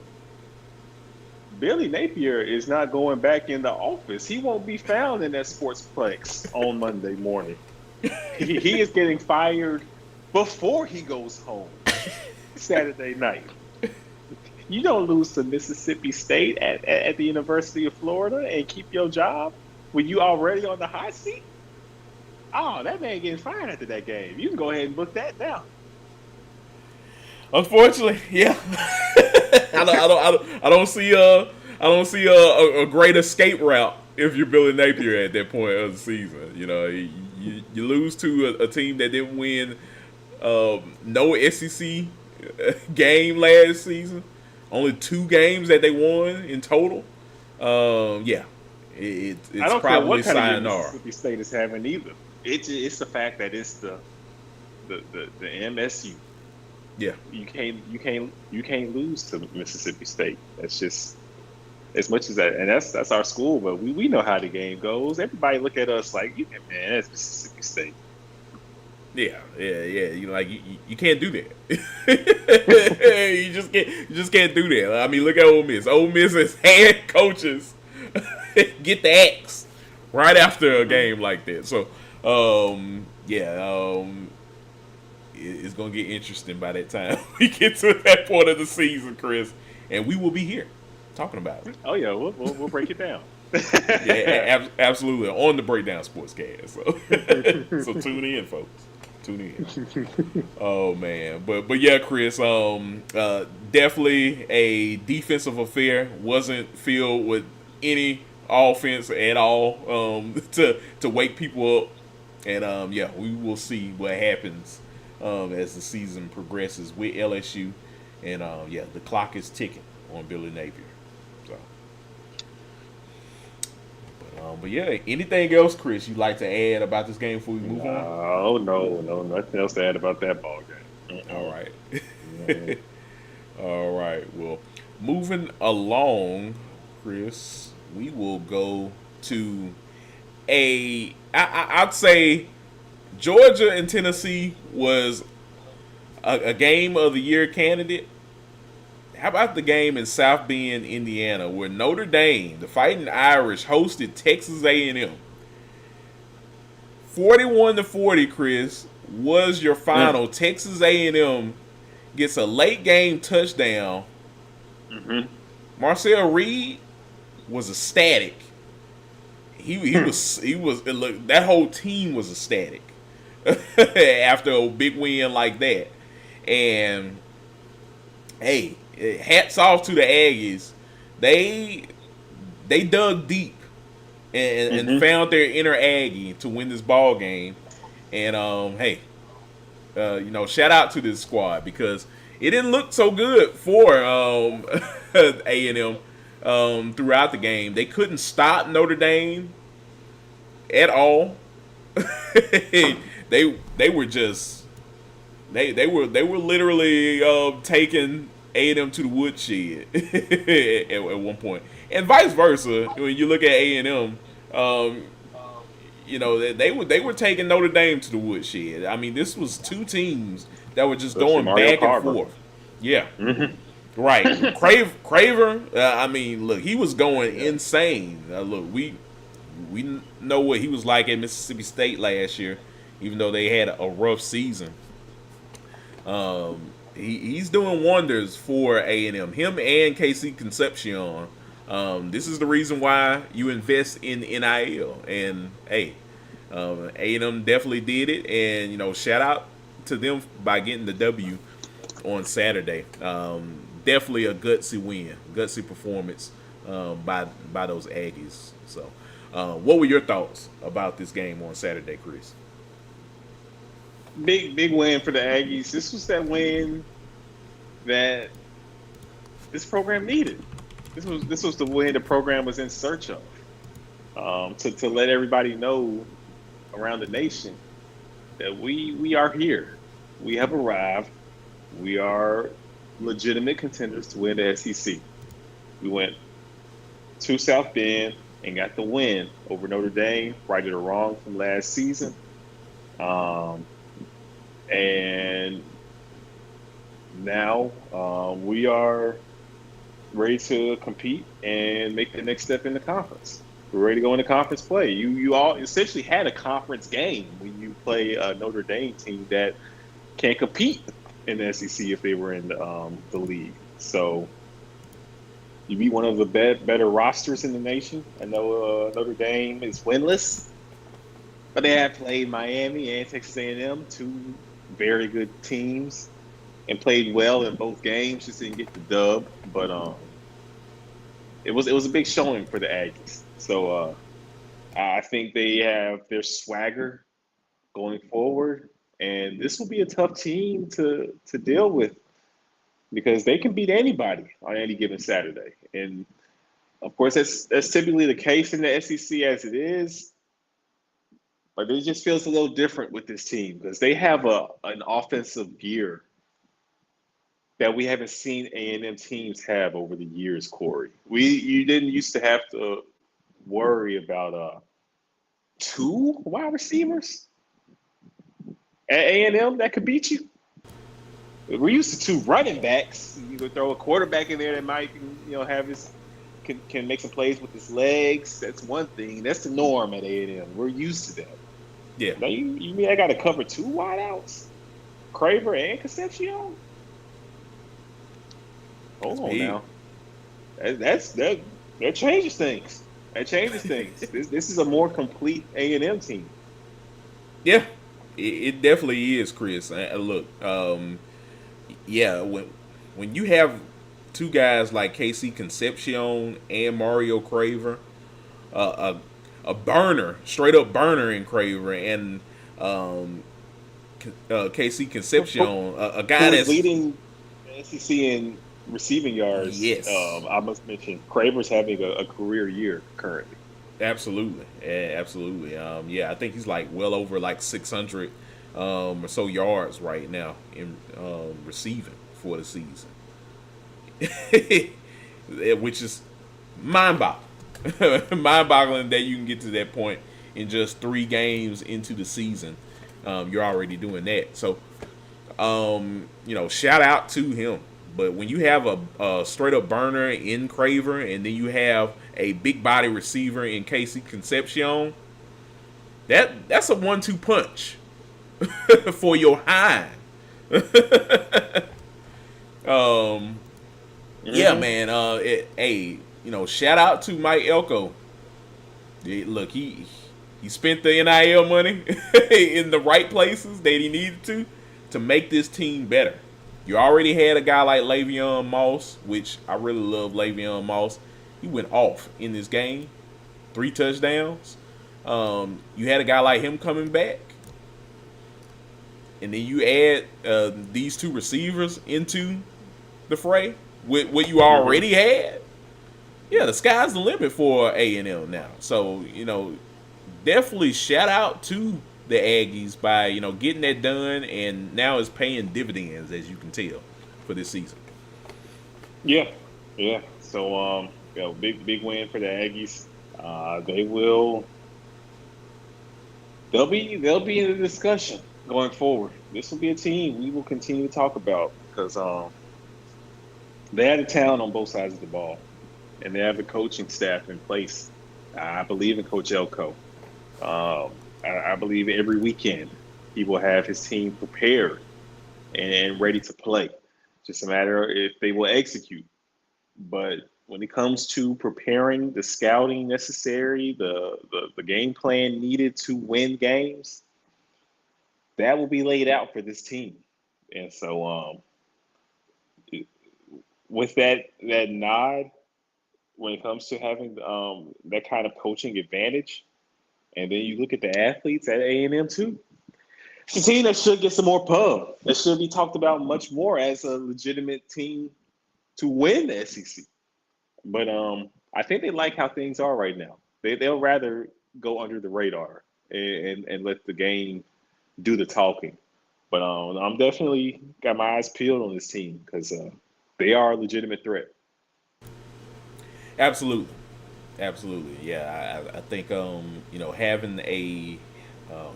Billy Napier is not going back in the office. He won't be found in that sportsplex on Monday morning. He is getting fired before he goes home Saturday night. You don't lose to Mississippi State at the University of Florida and keep your job when you already on the hot seat. Oh, that man getting fired after that game. You can go ahead and book that down. Unfortunately, yeah. I don't see a great escape route if you're Billy Napier at that point of the season. You lose to a team that didn't win no SEC game last season. Only 2 games that they won in total. Yeah, it's I don't care probably what kind of year sayonara. Mississippi State is having either. It's the fact that it's the MSU. Yeah, You can't lose to Mississippi State. That's just as much as that, and that's our school. But we know how the game goes. Everybody look at us like, man, that's Mississippi State. yeah. You can't do that. you just can't do that. I mean, look at Ole Miss. Ole Miss's head coaches get the axe right after a game like that. So, it's gonna get interesting by that time we get to that point of the season, Chris, and we will be here talking about it. Oh yeah, we'll break it down. Absolutely on the Breakdown Sportscast. So tune in, folks. Tune in. Oh man, but yeah, Chris. Definitely a defensive affair. Wasn't filled with any offense at all. To wake people up, and we will see what happens as the season progresses with LSU, and the clock is ticking on Billy Napier. So. But yeah, anything else, Chris, you'd like to add about this game before we move on? Oh no, nothing else to add about that ball game. All right. All right. Well, moving along, Chris, we will go to I'd say Georgia and Tennessee was a game of the year candidate. How about the game in South Bend, Indiana, where Notre Dame, the Fighting Irish, hosted Texas A&M? 41-40, Chris, was your final. Texas A&M gets a late game touchdown. Mm-hmm. Marcel Reed was ecstatic. He was look, that whole team was ecstatic after a big win like that. And hey, hats off to the Aggies. They dug deep and found their inner Aggie to win this ball game. And shout out to this squad because it didn't look so good for A&M throughout the game. They couldn't stop Notre Dame at all. They were just they were literally taking A&M to the woodshed at one point, and vice versa. When you look at A&M, they were taking Notre Dame to the woodshed. I mean, this was two teams that were just Especially going Mario back Carver. and forth. Yeah. Right, Craver. I mean, look, he was going insane. Look, we know what he was like at Mississippi State last year, even though they had a rough season. He's doing wonders for A&M. Him and KC Concepcion. This is the reason why you invest in NIL. And hey, A&M definitely did it. And shout out to them by getting the W on Saturday. Definitely a gutsy win, gutsy performance by those Aggies. So, what were your thoughts about this game on Saturday, Chris? Big win for the Aggies. This was that win that this program needed. This was the win the program was in search of. To let everybody know around the nation that we are here. We have arrived. We are legitimate contenders to win the SEC. We went to South Bend and got the win over Notre Dame, righted or wrong from last season. And now we are ready to compete and make the next step in the conference. We're ready to go into conference play. You all essentially had a conference game when you play a Notre Dame team that can't compete in the SEC if they were in the league. So you beat one of the better rosters in the nation. I know Notre Dame is winless, but they have played Miami and Texas A&M, two very good teams, and played well in both games. Just didn't get the dub, but it was a big showing for the Aggies. So I think they have their swagger going forward, and this will be a tough team to deal with because they can beat anybody on any given Saturday. And of course, that's typically the case in the SEC as it is. But it just feels a little different with this team because they have an offensive gear that we haven't seen A&M teams have over the years, Corey. You didn't used to have to worry about two wide receivers at A&M that could beat you. We're used to two running backs. You could throw a quarterback in there that might have his can make some plays with his legs. That's one thing. That's the norm at A&M. We're used to that. Yeah. Now you mean I got to cover two wideouts, Craver and Concepcion? Hold on now. That changes things. That changes things. This is a more complete A&M team. Yeah, it definitely is, Chris. Look, yeah, when you have two guys like KC Concepcion and Mario Craver, a burner, straight up burner in Craver, and KC Concepcion, a guy that's leading the SEC in receiving yards. Yes, I must mention Craver's having a career year currently. Absolutely, absolutely. Yeah, I think he's like well over like 600 or so yards right now in receiving for the season, which is mind-boggling. Mind-boggling that you can get to that point in just 3 games into the season. You're already doing that. So, shout out to him. But when you have a straight-up burner in Craver and then you have a big-body receiver in KC Concepcion, that's a 1-2 punch for your hind. Yeah, man. Shout out to Mike Elko. Look, he spent the NIL money in the right places that he needed to make this team better. You already had a guy like Le'Veon Moss, which I really love Le'Veon Moss. He went off in this game. 3 touchdowns. You had a guy like him coming back. And then you add these 2 receivers into the fray with what you already had. Yeah, the sky's the limit for A&M now. So, definitely shout out to the Aggies by, getting that done, and now it's paying dividends, as you can tell, for this season. Yeah. So, big win for the Aggies. They'll be in the discussion going forward. This will be a team we will continue to talk about because They have the talent on both sides of the ball, and they have the coaching staff in place. I believe in Coach Elko. I believe every weekend he will have his team prepared and ready to play. Just a matter if they will execute. But when it comes to preparing the scouting necessary, the game plan needed to win games, that will be laid out for this team. And so, with that nod, when it comes to having that kind of coaching advantage, and then you look at the athletes at A&M too. It's a team that should get some more pub. That should be talked about much more as a legitimate team to win the SEC. But I think they like how things are right now. They'll rather go under the radar and let the game do the talking. But I'm definitely got my eyes peeled on this team because they are a legitimate threat. Absolutely, absolutely. Yeah, I think having a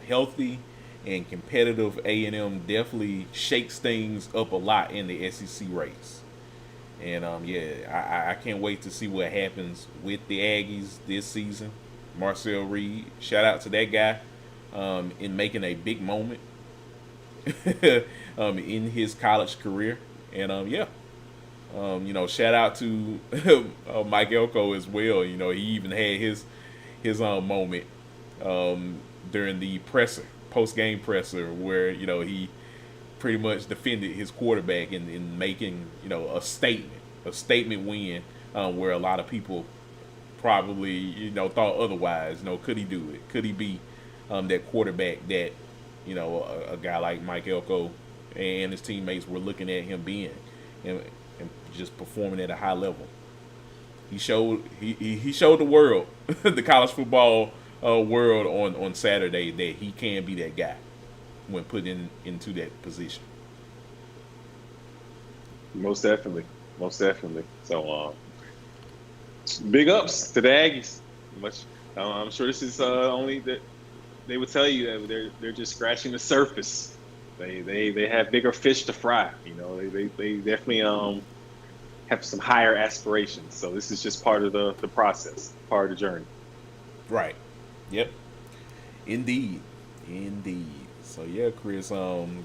healthy and competitive A&M definitely shakes things up a lot in the SEC race. And I can't wait to see what happens with the Aggies this season. Marcel Reed, shout out to that guy in making a big moment in his college career. And shout out to Mike Elko as well. He even had his moment during the post game presser, where he pretty much defended his quarterback in making a statement win, where a lot of people probably thought otherwise. Could he do it? Could he be that quarterback that a guy like Mike Elko and his teammates were looking at him being, and just performing at a high level? He showed the world, the college football world on Saturday, that he can be that guy when put into that position. Most definitely. So big ups to the Aggies. I'm sure this is only that they would tell you that they're just scratching the surface. They have bigger fish to fry. They definitely have some higher aspirations. So this is just part of the process, part of the journey. Right. Yep. Indeed. So yeah, Chris,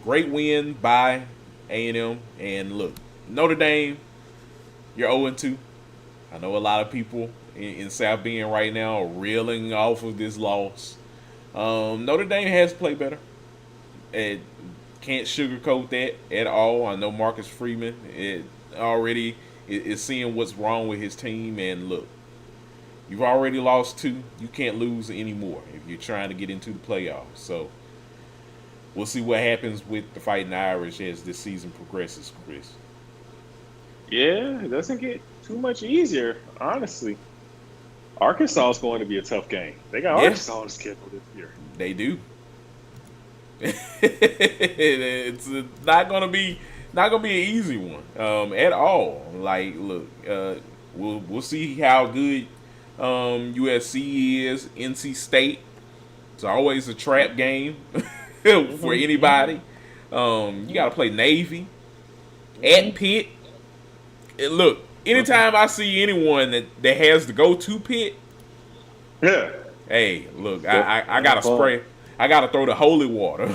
great win by A&M. And look, Notre Dame, you're 0-2. I know a lot of people in South Bend right now are reeling off of this loss. Notre Dame has played better. And can't sugarcoat that at all. I know Marcus Freeman already is seeing what's wrong with his team. And look, you've already lost 2. You can't lose anymore if you're trying to get into the playoffs. So we'll see what happens with the Fighting Irish as this season progresses, Chris. Yeah, it doesn't get too much easier, honestly. Arkansas is going to be a tough game. They got Arkansas on the schedule this year. They do. It's not gonna be an easy one at all. Like, look, we'll see how good USC is. NC State, it's always a trap game for anybody. You got to play Navy at Pitt. And look, anytime I see anyone that has to go to Pitt, Yeah. hey, look, I gotta spray. I gotta throw the holy water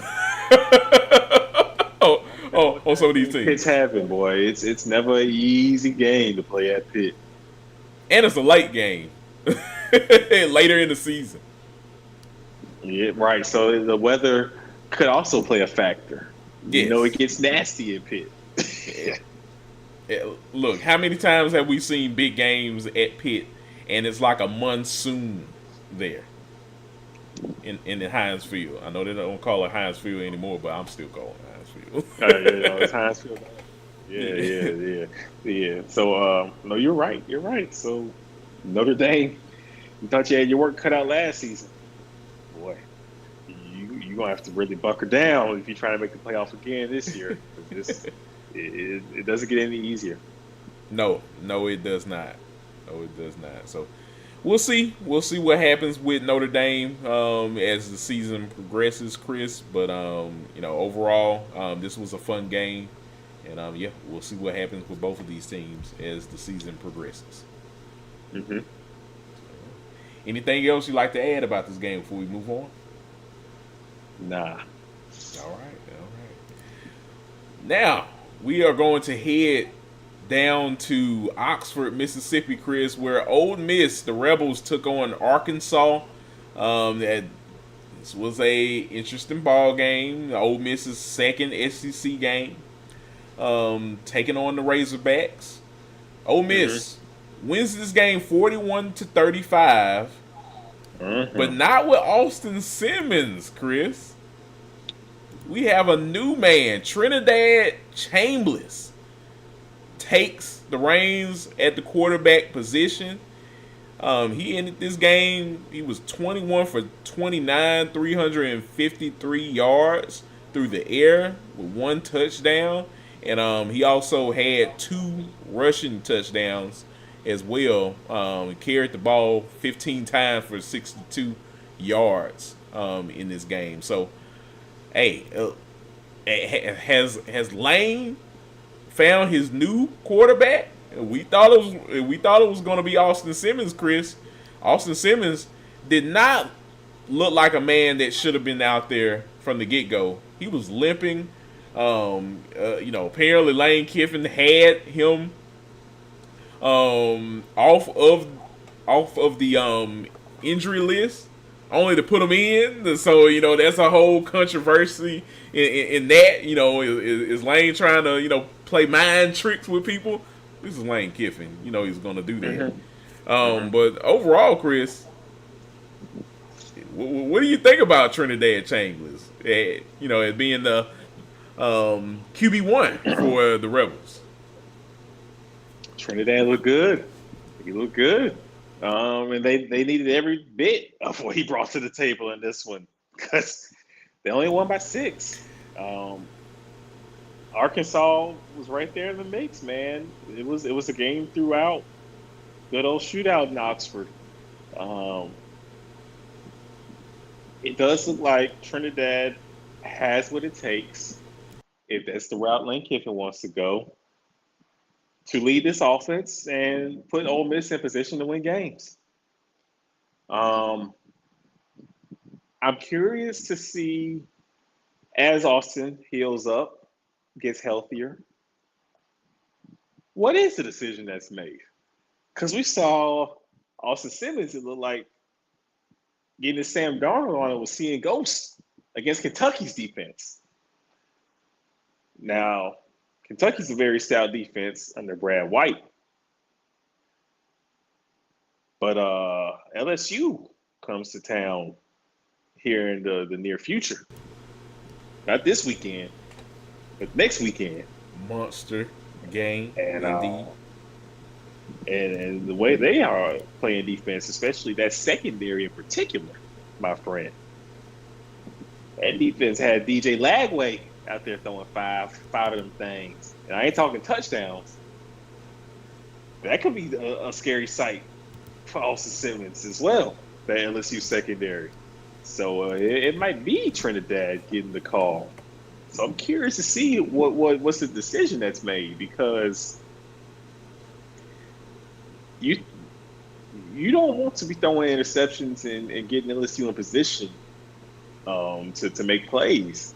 on some of these teams. Pitt's having, boy. It's never an easy game to play at Pitt. And it's a late game, later in the season. Yeah, right. So the weather could also play a factor. Yes. It gets nasty in Pitt. Look, how many times have we seen big games at Pitt, and it's like a monsoon there in the Heinz Field? I know they don't call it Heinz Field anymore, but I'm still calling it Heinz Field. It's Heinz Field. Yeah. So, no, you're right. So, Notre Dame, you thought you had your work cut out last season. Boy, you're going to have to really bunker down if you're trying to make the playoffs again this year. It doesn't get any easier. No, it does not. So we'll see what happens with Notre Dame as the season progresses, Chris. But overall, this was a fun game, And yeah, we'll see what happens with both of these teams as the season progresses. Mm-hmm. Anything else you'd like to add about this game before we move on? Nah. All right. Now we are going to head down to Oxford, Mississippi, Chris, where Ole Miss, the Rebels, took on Arkansas. This was a interesting ball game. Ole Miss's second SEC game, taking on the Razorbacks. Ole Miss wins this game 41-35, but not with Austin Simmons, Chris. We have a new man, Trinidad Chambliss, takes the reins at the quarterback position. He ended this game. He was 21 for 29, 353 yards through the air with 1 touchdown. And he also had 2 rushing touchdowns as well. He carried the ball 15 times for 62 yards in this game. So, hey, has Lane found his new quarterback? We thought it was going to be Austin Simmons, Chris. Austin Simmons did not look like a man that should have been out there from the get-go. He was limping. Apparently Lane Kiffin had him off of the injury list, only to put him in. So that's a whole controversy in that. Is Lane trying to play mind tricks with people? This is Lane Kiffin. He's going to do that. But overall, Chris, what do you think about Trinidad Chambliss? As being the QB1 for the Rebels. Trinidad looked good. He looked good. And they needed every bit of what he brought to the table in this one because they only won by 6. Arkansas was right there in the mix, man. It was a game throughout. Good old shootout in Oxford. It does look like Trinidad has what it takes, if that's the route Lane Kiffin wants to go, to lead this offense and put Ole Miss in position to win games. I'm curious to see, as Austin heals up, gets healthier, what is the decision that's made? Because we saw Austin Simmons, it looked like getting his Sam Darnold on it was seeing ghosts against Kentucky's defense. Now, Kentucky's a very stout defense under Brad White. But LSU comes to town here in the near future. Not this weekend, but next weekend. Monster game, indeed. And the way they are playing defense, especially that secondary in particular, my friend. That defense had DJ Lagway out there throwing five of them things. And I ain't talking touchdowns. That could be a scary sight for Austin Simmons as well, the LSU secondary. So it might be Trinidad getting the call. So I'm curious to see what's the decision that's made, because you don't want to be throwing interceptions and getting LSU in position to make plays.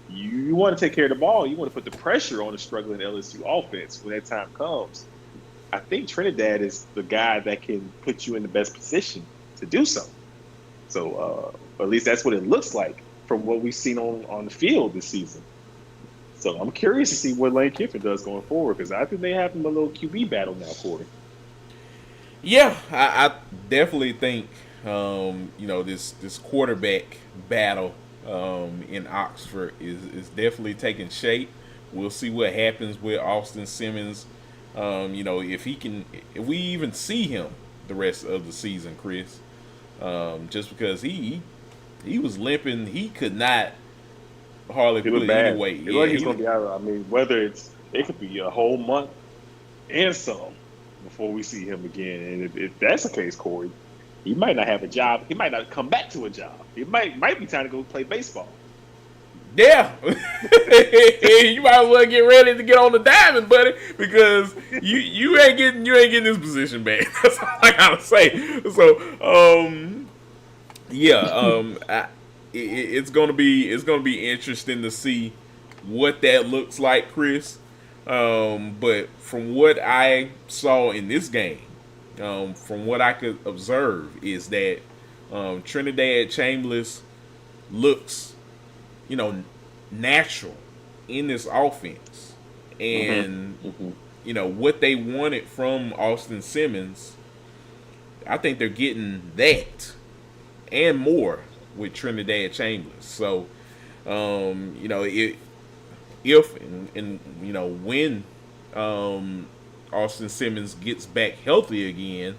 You want to take care of the ball. You want to put the pressure on the struggling LSU offense when that time comes. I think Trinidad is the guy that can put you in the best position to do so. So at least that's what it looks like from what we've seen on the field this season. So I'm curious to see what Lane Kiffin does going forward, because I think they have him a little QB battle now, Corey. Yeah, I definitely think this quarterback battle in Oxford is definitely taking shape. We'll see what happens with Austin Simmons. If we even see him the rest of the season, Chris. Just because he was limping, he could not hardly put it any weight. It like he's gonna be out. I mean, it could be a whole month and some before we see him again. And if that's the case, Corey, he might not have a job. He might not come back to a job. It might be time to go play baseball. Yeah, you might as well get ready to get on the diamond, buddy, because you ain't getting this position back. That's all I gotta say. So, yeah, it's gonna be interesting to see what that looks like, Chris. But from what I saw in this game, from what I could observe, is that Trinidad Chambers looks, natural in this offense, and what they wanted from Austin Simmons, I think they're getting that and more with Trinidad Chambers. So, if when Austin Simmons gets back healthy again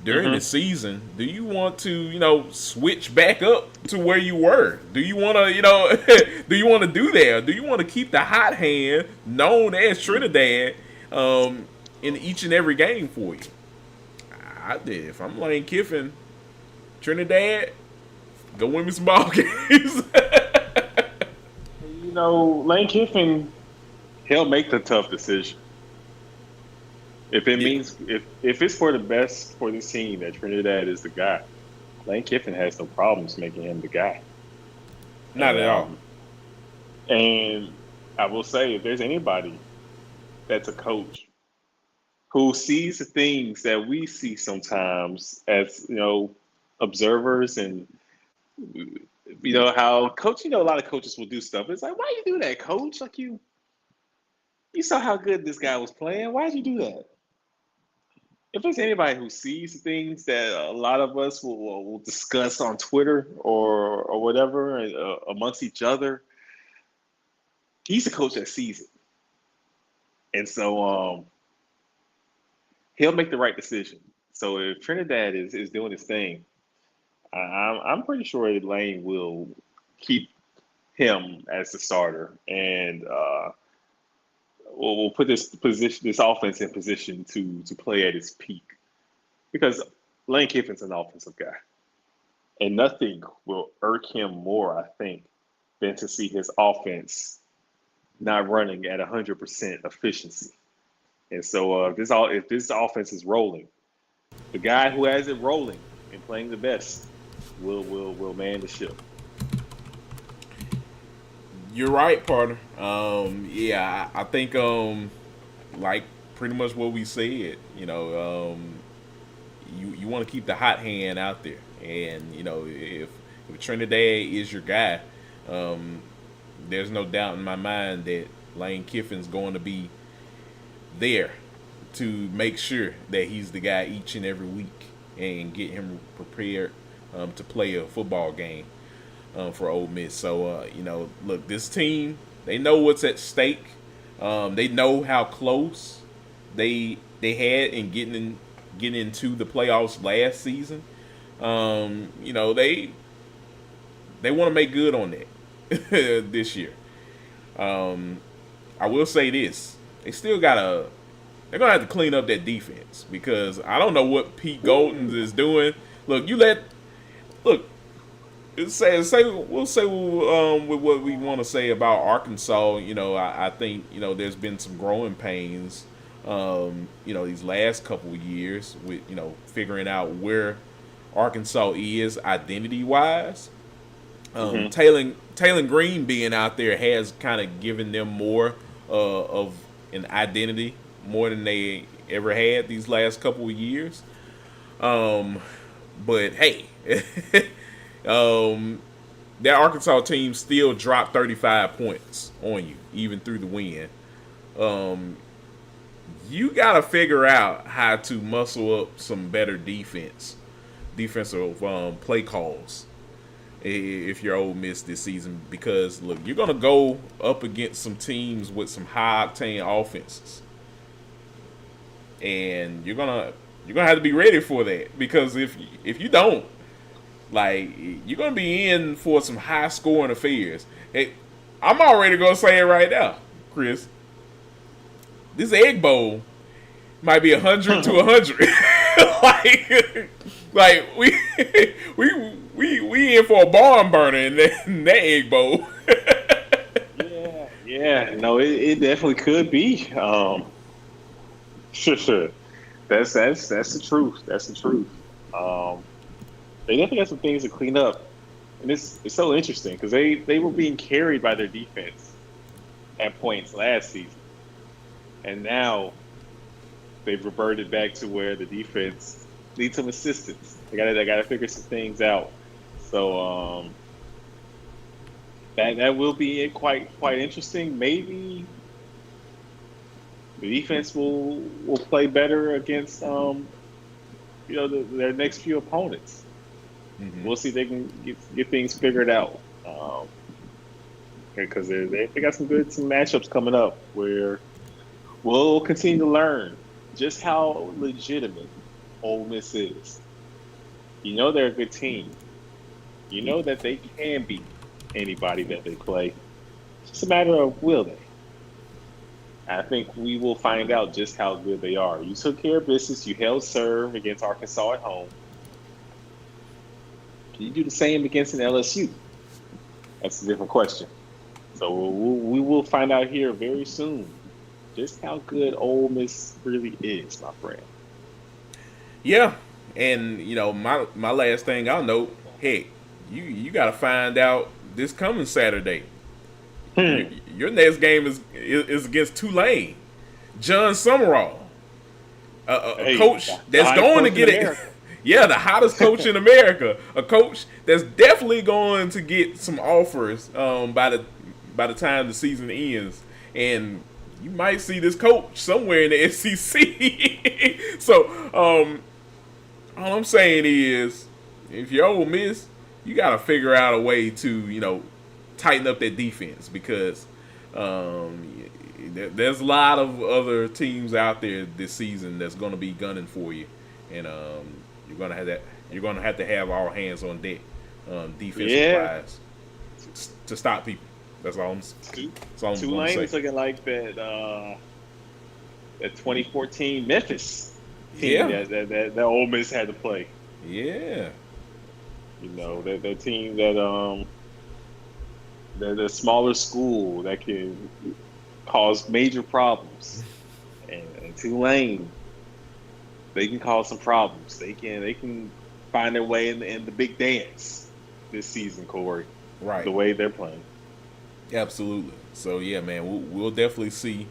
during the season, do you want to switch back up to where you were? Do you want to do you want to do that? Or do you want to keep the hot hand known as Trinidad in each and every game for you? I did. If I'm Lane Kiffin, Trinidad, go win me some ball games. Lane Kiffin, he'll make the tough decision. If it means if it's for the best for this team that Trinidad is the guy, Lane Kiffin has no problems making him the guy. Not at all. And I will say, if there's anybody that's a coach who sees the things that we see sometimes as observers, and how coach, a lot of coaches will do stuff. It's like, why you do that, coach? Like you saw how good this guy was playing. Why'd you do that? If there's anybody who sees things that a lot of us will discuss on Twitter or whatever amongst each other, he's a coach that sees it. And so he'll make the right decision. So if Trinidad is doing his thing, I'm pretty sure that Lane will keep him as the starter, and we'll put this offense in position to play at its peak, because Lane Kiffin's an offensive guy, and nothing will irk him more, I think, than to see his offense not running at 100% efficiency. And so if this offense is rolling, the guy who has it rolling and playing the best will man the ship. You're right, partner. I think like pretty much what we said. You want to keep the hot hand out there, and if Trinidad is your guy, there's no doubt in my mind that Lane Kiffin's going to be there to make sure that he's the guy each and every week and get him prepared to play a football game for Ole Miss. So, look, this team, they know what's at stake. They know how close they had in getting into the playoffs last season. They want to make good on that this year. I will say this: they're gonna have to clean up that defense, because I don't know what Pete Goldens is doing. Look, we'll say with what we want to say about Arkansas. I think there's been some growing pains. These last couple of years with figuring out where Arkansas is identity wise. Taylor Green being out there has kind of given them more of an identity, more than they ever had these last couple of years. But hey, that Arkansas team still dropped 35 points on you, even through the win. You got to figure out how to muscle up some better defensive play calls if you're Ole Miss this season, because look, you're gonna go up against some teams with some high octane offenses, and you're gonna have to be ready for that, because if you don't, you're gonna be in for some high scoring affairs. Hey, I'm already gonna say it right now, Chris. This Egg Bowl might be 100 to 100. we in for a barn burner in that Egg Bowl. Yeah, no, it definitely could be. Sure. That's the truth. That's the truth. Um, they definitely got some things to clean up, and it's so interesting because they were being carried by their defense at points last season, and now they've reverted back to where the defense needs some assistance. They gotta figure some things out. So that will be quite interesting. Maybe the defense will play better against their next few opponents. Mm-hmm. We'll see if they can get things figured out. Because they got some matchups coming up where we'll continue to learn just how legitimate Ole Miss is. You know they're a good team. You know that they can beat anybody that they play. It's just a matter of will they. I think we will find out just how good they are. You took care of business. You held serve against Arkansas at home. Can you do the same against an LSU? That's a different question. So we will find out here very soon just how good Ole Miss really is, my friend. Yeah, and my last thing I'll note, heck, you got to find out this coming Saturday. Your next game is against Tulane. John Summerall, a coach that's going to get it. Yeah, the hottest coach in America. A coach that's definitely going to get some offers by the time the season ends, and you might see this coach somewhere in the SEC. So, all I'm saying is, if you're Ole Miss, you got to figure out a way to tighten up that defense because there's a lot of other teams out there this season that's going to be gunning for you, and you're going to have to have all hands on deck, defensive wise, to stop people. That's all I'm Tulane is looking like that 2014 Memphis team that Ole Miss had to play. Yeah. That team that the smaller school that can cause major problems, and Tulane, they can cause some problems. They can find their way in the big dance this season, Corey. Right. The way they're playing. Absolutely. So yeah, man, we'll definitely see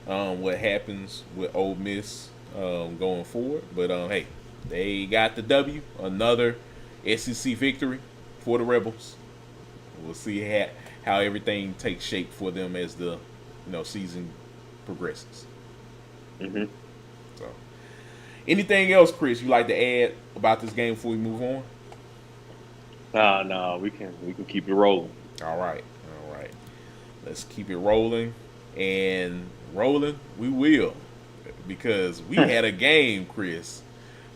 what happens with Ole Miss going forward. But hey, they got the W, another SEC victory for the Rebels. We'll see how everything takes shape for them as the season progresses. Mm-hmm. So, anything else, Chris, you like to add about this game before we move on? No, we can keep it rolling. All right. Let's keep it rolling, and rolling we will, because we had a game, Chris,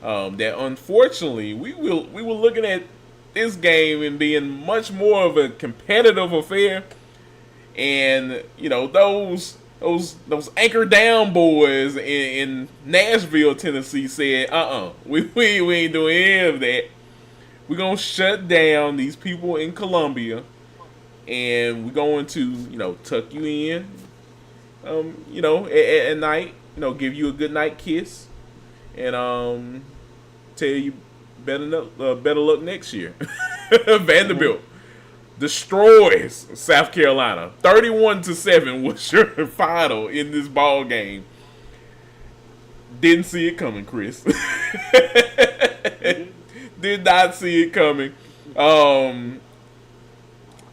that unfortunately we were looking at this game and being much more of a competitive affair, and those anchor down boys in Nashville, Tennessee said, we ain't doing any of that. We're gonna shut down these people in Columbia, and we're going to tuck you in, at night, give you a good night kiss, and tell you better luck next year. Vanderbilt destroys South Carolina. 31-7 was your final in this ball game. Didn't see it coming, Chris. Did not see it coming.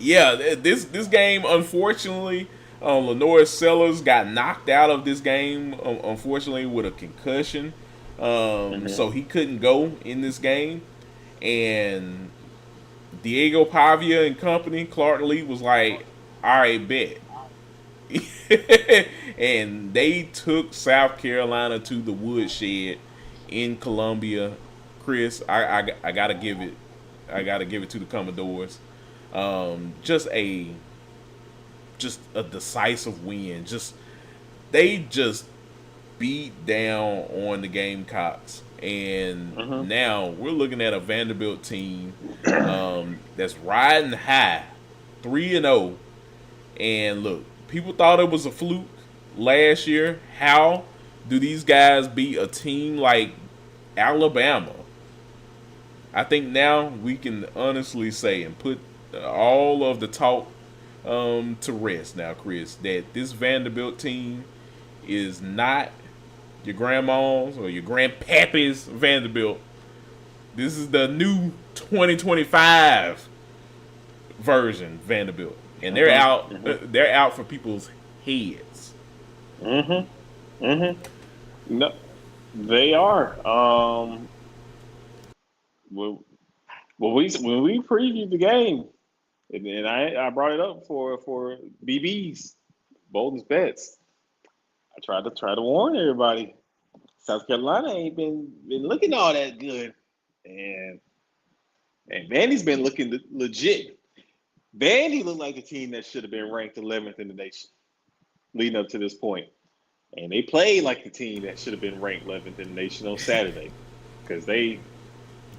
Yeah, this game, unfortunately, Lenore Sellers got knocked out of this game, unfortunately, with a concussion. So he couldn't go in this game. And Diego Pavia and company, Clark Lee, was like, all right, bet. And they took South Carolina to the woodshed in Columbia. Chris, I gotta give it to the Commodores. Just a decisive win. They beat down on the Gamecocks, and now we're looking at a Vanderbilt team that's riding high, 3-0, and look, people thought it was a fluke last year. How do these guys beat a team like Alabama? I think now we can honestly say and put all of the talk to rest now, Chris, that this Vanderbilt team is not your grandma's or your grandpappy's Vanderbilt. This is the new 2025 version Vanderbilt, and they're out. They're out for people's heads. No, they are. Well, when we previewed the game, and I brought it up for BB's Bolden's bets. I tried to warn everybody. South Carolina ain't been looking all that good, and Vandy's been looking legit. Vandy looked like the team that should have been ranked 11th in the nation leading up to this point. And they played like the team that should have been ranked 11th in the nation on Saturday because they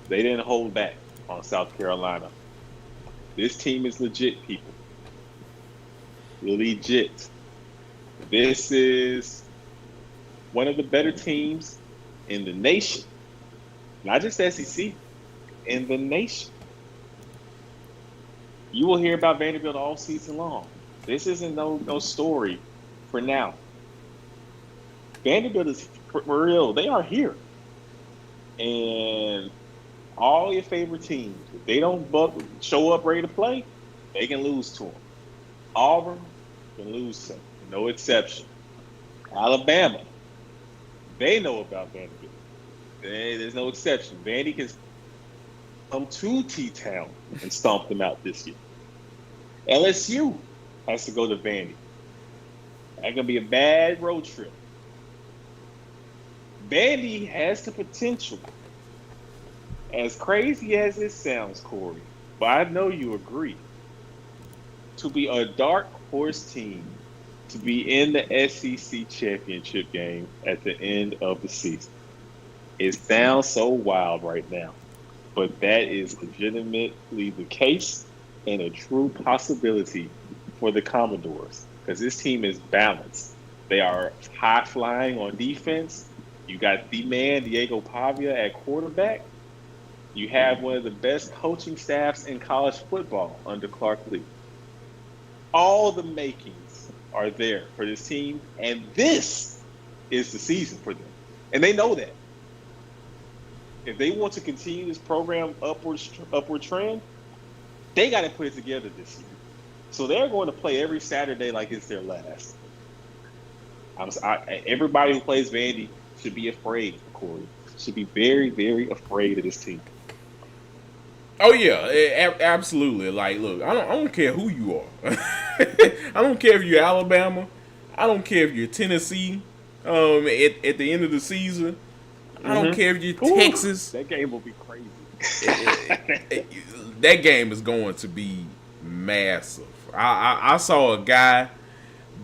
didn't hold back on South Carolina. This team is legit, people. Legit. This is one of the better teams in the nation. Not just SEC, in the nation. You will hear about Vanderbilt all season long. This isn't no story for now. Vanderbilt is for real. They are here. And all your favorite teams, if they don't show up ready to play, they can lose to them. Auburn can lose to them. No exception. Alabama, they know about Vanderbilt. There's no exception. Vandy can come to T-Town and stomp them out this year. LSU has to go to Vandy. That's going to be a bad road trip. Vandy has the potential, as crazy as it sounds, Corey, but I know you agree, to be a dark horse team to be in the SEC championship game at the end of the season. It sounds so wild right now, but that is legitimately the case and a true possibility for the Commodores because this team is balanced. They are high flying on defense. You got the man, Diego Pavia, at quarterback. You have one of the best coaching staffs in college football under Clark Lee. All the makings are there for this team, and this is the season for them. And they know that. If they want to continue this program upward trend, they got to put it together this year. So they're going to play every Saturday like it's their last. Everybody who plays Vandy should be afraid, Corey. Should be very, very afraid of this team. Oh yeah, absolutely. Like, look, I don't care who you are. I don't care if you're Alabama. I don't care if you're Tennessee. At the end of the season, I don't care if you're Texas. That game will be crazy. That game is going to be massive. I saw a guy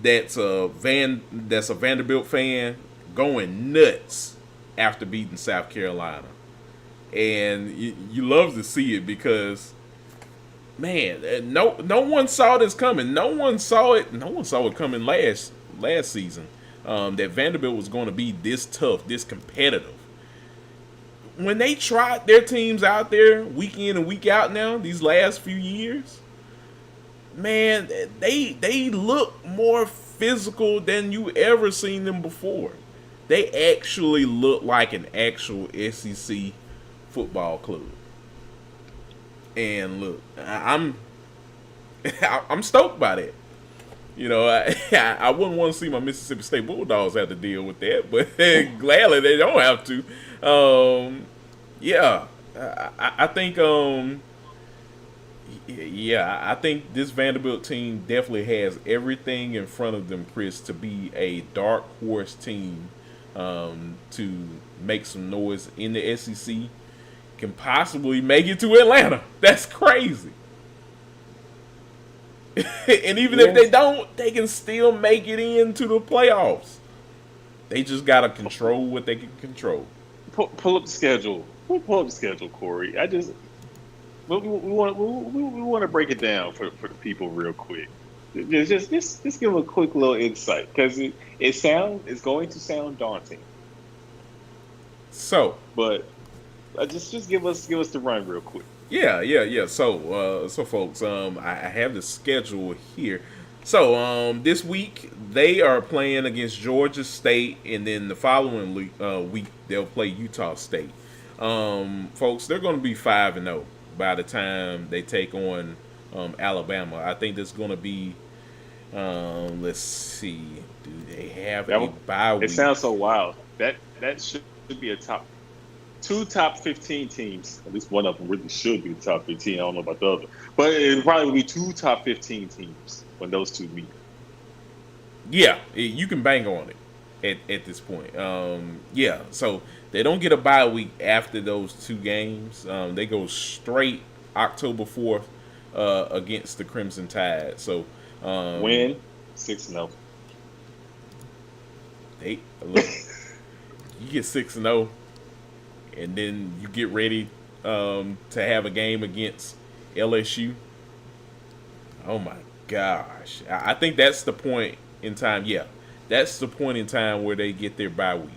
that's a Vanderbilt fan going nuts after beating South Carolina, and you love to see it because, man, no one saw this coming. No one saw it coming last season. That Vanderbilt was going to be this tough, this competitive. When they tried their teams out there week in and week out now, these last few years, man, they look more physical than you ever seen them before. They actually look like an actual SEC football club. And look, I'm stoked by that. You know, I wouldn't want to see my Mississippi State Bulldogs have to deal with that, but gladly they don't have to. I think I think this Vanderbilt team definitely has everything in front of them, Chris, to be a dark horse team, to make some noise in the SEC. Can possibly make it to Atlanta. That's crazy. And even if they don't, they can still make it into the playoffs. They just gotta control what they can control. Pull up the schedule. Pull up the schedule, Corey. We want to break it down for the people real quick. Just give a quick little insight because it's going to sound daunting, So, but just give us the run real quick. yeah. So folks, I have the schedule here. So, this week they are playing against Georgia State, and then the following week they'll play Utah State. Folks, they're going to be 5-0 by the time they take on Alabama. I think there's going to be. Let's see. Do they have a bye It week? sounds so wild. That should be a top 15 teams. At least one of them really should be the top 15. I don't know about the other, but it probably would be two top 15 teams when those two meet. Yeah, you can bang on it at this point. Yeah, so they don't get a bye week after those two games. They go straight October 4th against the Crimson Tide. So Win 6-0. Hey, look, you get 6-0, and then you get ready to have a game against LSU. Oh my gosh, I think that's the point in time. Yeah, that's the point in time where they get their bye week.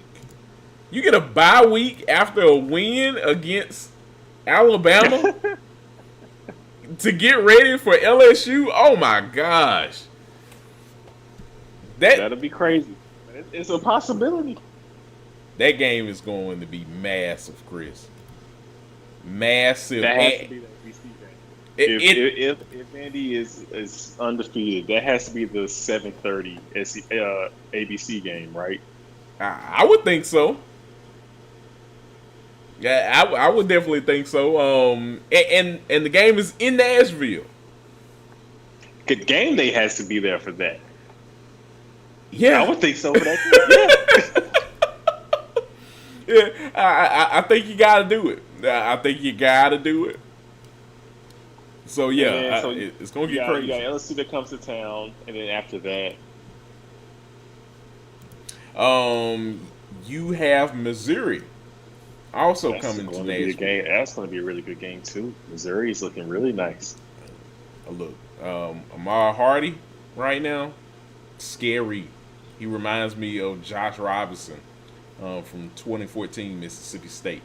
You get a bye week after a win against Alabama to get ready for LSU. Oh my gosh, That'll be crazy. It's a possibility. that game is going to be massive, Chris. Massive. That has to be the ABC game. If Andy is undefeated, that has to be the 7:30 ABC game, right? I would think so. Yeah, I would definitely think so. And the game is in Nashville. Good game day has to be there for that. Yeah, I would think so for that. yeah. I think you got to do it. I think you got to do it. So yeah, it's gonna get crazy. You got LSU that comes to town, and then after that, you have Missouri also coming to Nashville. That's going to be a really good game too. Missouri is looking really nice. Look, Amar Hardy right now, scary. He reminds me of Josh Robinson from 2014 Mississippi State.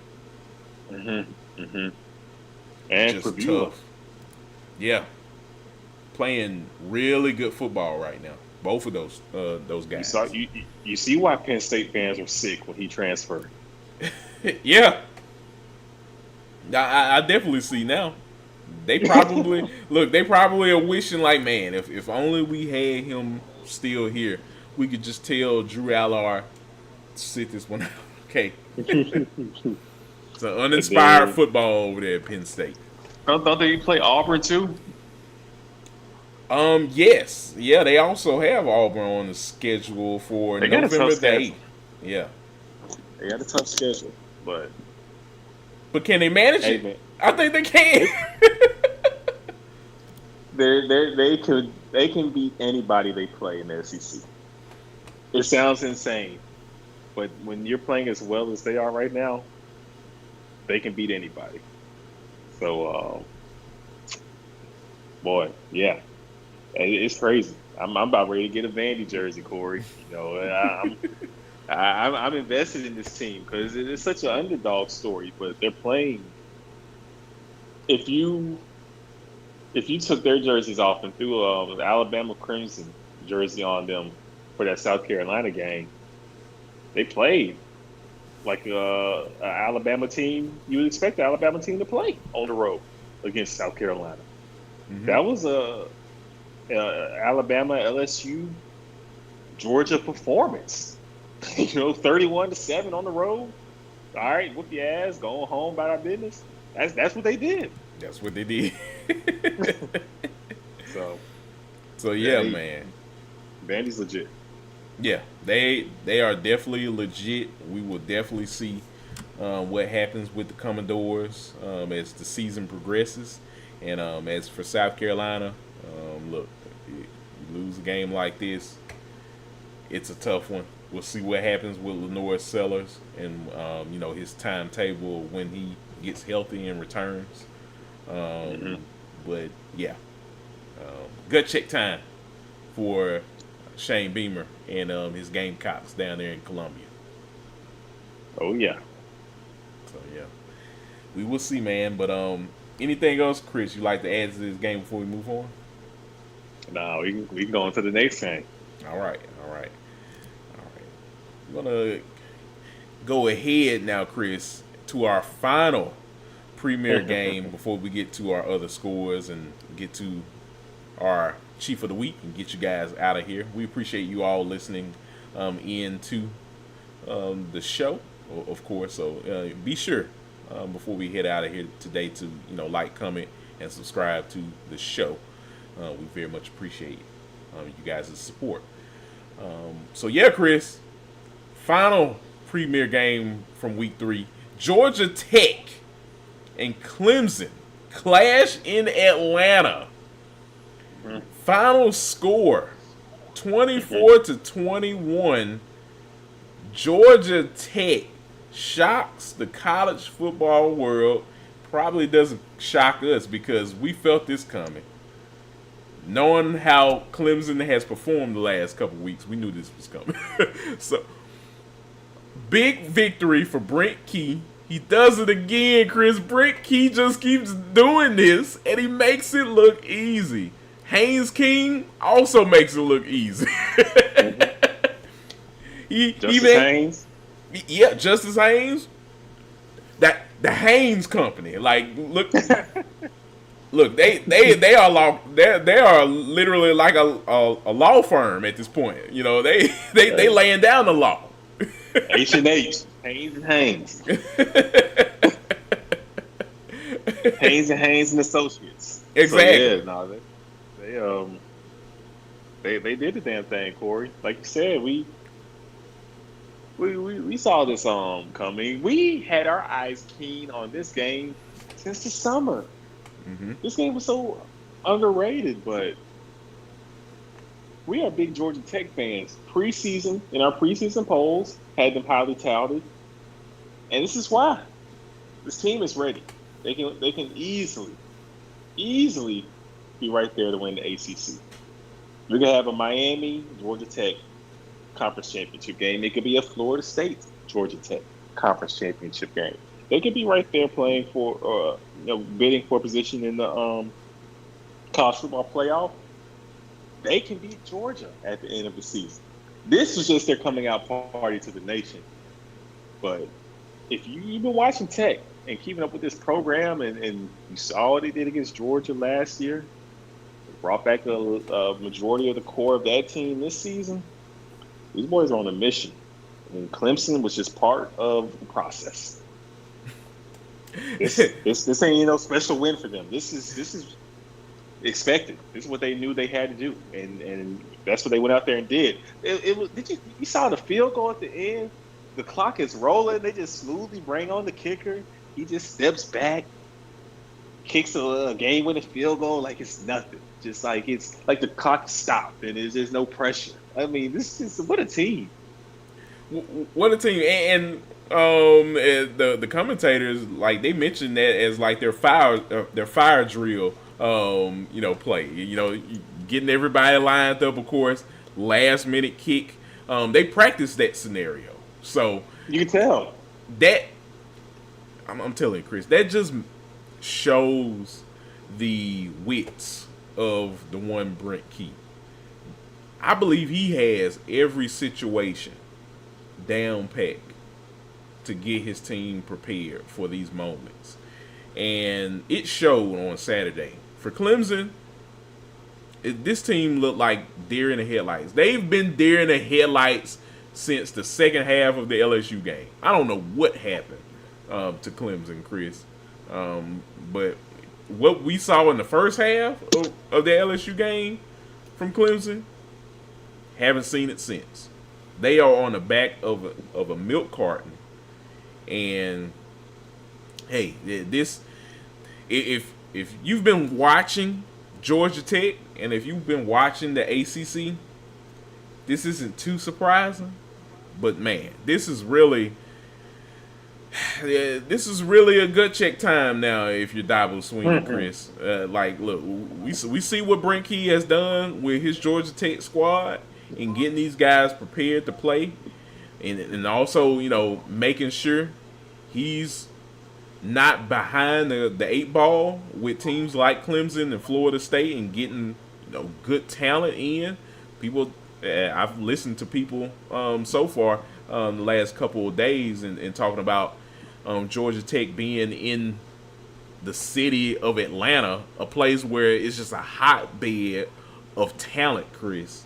And Just Purdue. tough. Yeah, playing really good football right now. Both of those guys. You see why Penn State fans are sick when he transferred. Yeah, I definitely see now. They probably look. They probably are wishing like, man, if only we had him still here, we could just tell Drew Allard to sit this one out. Okay, it's an uninspired football over there at Penn State. Don't they play Auburn too? Yes, yeah. They also have Auburn on the schedule for November the 8th. Yeah, they got a tough schedule, but can they manage it? Man. I think they can. They can beat anybody they play in the SEC. It sounds insane, but when you're playing as well as they are right now, they can beat anybody. So, boy, yeah, it's crazy. I'm about ready to get a Vandy jersey, Corey. You know, I'm invested in this team because it is such an underdog story. But they're playing. If you took their jerseys off and threw an Alabama Crimson jersey on them for that South Carolina game, they played like an Alabama team you would expect the Alabama team to play on the road against South Carolina. Mm-hmm. That was a Alabama LSU Georgia performance. 31-7 on the road. All right, whoop your ass, going home about our business. That's what they did. That's what they did. So yeah, man. Vandy's legit. Yeah, they are definitely legit. We will definitely see what happens with the Commodores as the season progresses. And as for South Carolina, look, you lose a game like this, it's a tough one. We'll see what happens with Lenore Sellers and his timetable when he gets healthy and returns. But yeah, gut check time for Shane Beamer and his Gamecocks down there in Columbia. Oh yeah. So yeah, we will see, man. But anything else, Chris, you like to add to this game before we move on? No, we can go on to the next game. All right. We're gonna go ahead now, Chris, to our final premier game before we get to our other scores and get to our Chief of the Week and get you guys out of here. We appreciate you all listening into the show, of course. So be sure before we head out of here today to like, comment, and subscribe to the show. We very much appreciate you guys' support. So yeah, Chris, final premier game from week 3. Georgia Tech and Clemson clash in Atlanta. Final score 24-21. Georgia Tech shocks the college football world. Probably doesn't shock us because we felt this coming. Knowing how Clemson has performed the last couple weeks, we knew this was coming. So, big victory for Brent Key. He does it again, Chris. Brent Key just keeps doing this, and he makes it look easy. Haynes King also makes it look easy. Haynes? Yeah, Justice Haynes. The Haynes Company. Like, look... Look, they are literally like a law firm at this point. They laying down the law. H&H, Haynes and Haynes. Haynes and Haynes and Associates. Exactly. So, yeah, they did the damn thing, Corey. Like you said, we saw this coming. We had our eyes keen on this game since the summer. Mm-hmm. This game was so underrated, but we are big Georgia Tech fans. Preseason, in our preseason polls, had them highly touted, and this is why. This team is ready. They can easily be right there to win the ACC. We're gonna have a Miami Georgia Tech conference championship game. It could be a Florida State Georgia Tech conference championship game. They could be right there playing for, bidding for a position in the college football playoff. They can beat Georgia at the end of the season. This is just their coming out party to the nation. But if you've been watching Tech and keeping up with this program, and you saw what they did against Georgia last year, brought back the majority of the core of that team this season, these boys are on a mission. And Clemson was just part of the process. This ain't no special win for them. This is expected. This is what they knew they had to do, and that's what they went out there and did. You saw the field goal at the end? The clock is rolling. They just smoothly bring on the kicker. He just steps back, kicks a game-winning field goal like it's nothing. Just like it's like the clock stopped and there's no pressure. I mean, this is what a team. What a team, and the commentators, like, they mentioned that as like their fire drill play, getting everybody lined up, of course, last minute kick. They practiced that scenario, so you can tell that. I'm telling you, Chris, that just shows the wits of the one Brent Key. I believe he has every situation down pat to get his team prepared for these moments. And it showed on Saturday. For Clemson, this team looked like deer in the headlights. They've been deer in the headlights since the second half of the LSU game. I don't know what happened to Clemson, Chris. But what we saw in the first half of the LSU game from Clemson, haven't seen it since. They are on the back of a milk carton. And hey, this if you've been watching Georgia Tech and if you've been watching the ACC, this isn't too surprising. But man, this is really Yeah, this is really a gut check time now. If you're Dabo Sweeney, Chris, look, we see what Brent Key has done with his Georgia Tech squad and getting these guys prepared to play, and also making sure he's not behind the eight ball with teams like Clemson and Florida State and getting good talent in. People, I've listened to people so far the last couple of days and talking about Georgia Tech being in the city of Atlanta, a place where it's just a hotbed of talent, Chris.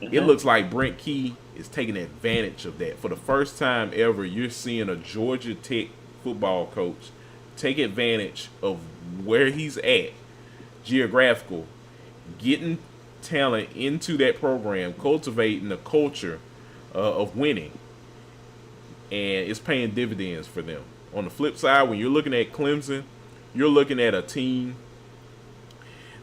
It looks like Brent Key is taking advantage of that. For the first time ever, you're seeing a Georgia Tech football coach take advantage of where he's at, geographical, getting talent into that program, cultivating a culture of winning, and it's paying dividends for them. On the flip side, when you're looking at Clemson, you're looking at a team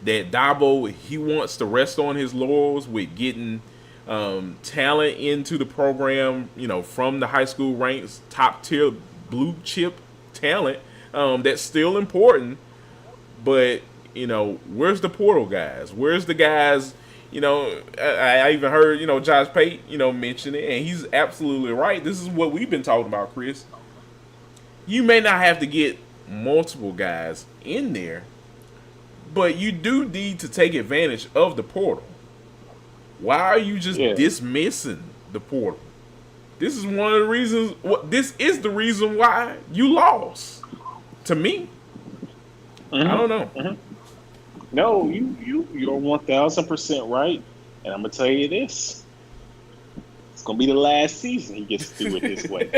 that Dabo, he wants to rest on his laurels with getting talent into the program, from the high school ranks, top tier blue chip talent. That's still important, but where's the portal guys? Where's the guys? I even heard Josh Pate mention it, and he's absolutely right. This is what we've been talking about, Chris. You may not have to get multiple guys in there, but you do need to take advantage of the portal. Why are you just dismissing the portal? This is one of the reasons. This is the reason why you lost. To me, I don't know. No, you're 1,000% right, and I'm gonna tell you this: it's gonna be the last season he gets to do it this way.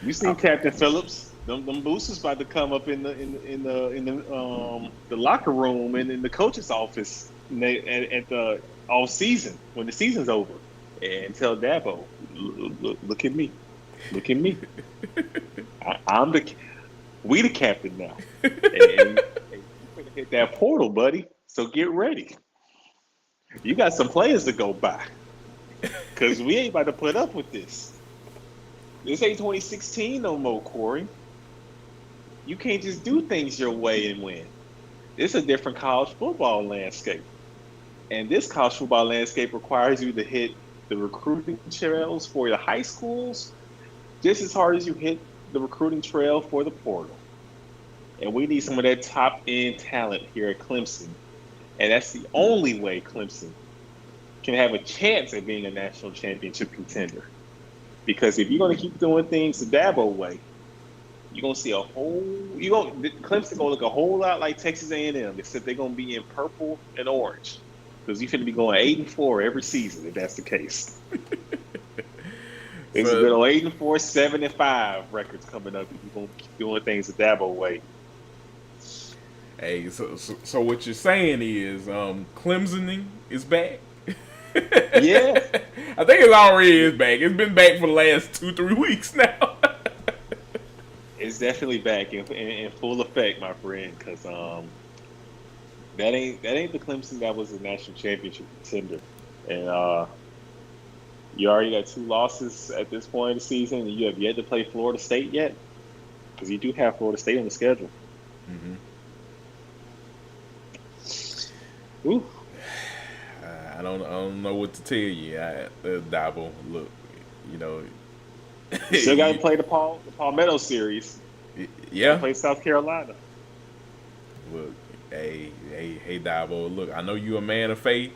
You seen Captain Phillips? Them boosters about to come up in the locker room and in the coach's office at the off season when the season's over, and tell Dabo, look at me, we the captain now, and you're gonna hit that portal, buddy. So get ready. You got some players to go by, because we ain't about to put up with this. This ain't 2016 no more, Corey. You can't just do things your way and win. It's a different college football landscape. And this college football landscape requires you to hit the recruiting trails for the high schools just as hard as you hit the recruiting trail for the portal. And we need some of that top-end talent here at Clemson. And that's the only way Clemson can have a chance at being a national championship contender. Because if you're going to keep doing things the Dabo way, you're going to see Clemson going to look a whole lot like Texas A&M, except they're going to be in purple and orange. Because you're going to be going 8-4 every season if that's the case. It's a good old 8-4, 7-5 records coming up if you're going to keep doing things the Dabo way. Hey, so what you're saying is Clemsoning is back? Yeah. I think it already is back. It's been back for the last 2-3 weeks now. It's definitely back in full effect, my friend, because that ain't the Clemson that was a national championship contender. And you already got 2 losses at this point in the season, and you have yet to play Florida State yet, because you do have Florida State on the schedule. Mm-hmm. Ooh. I don't know what to tell you, Dabo. Look, Still got to play the Palmetto series. Yeah. Play South Carolina. Look, hey, Dabo. Look, I know you're a man of faith.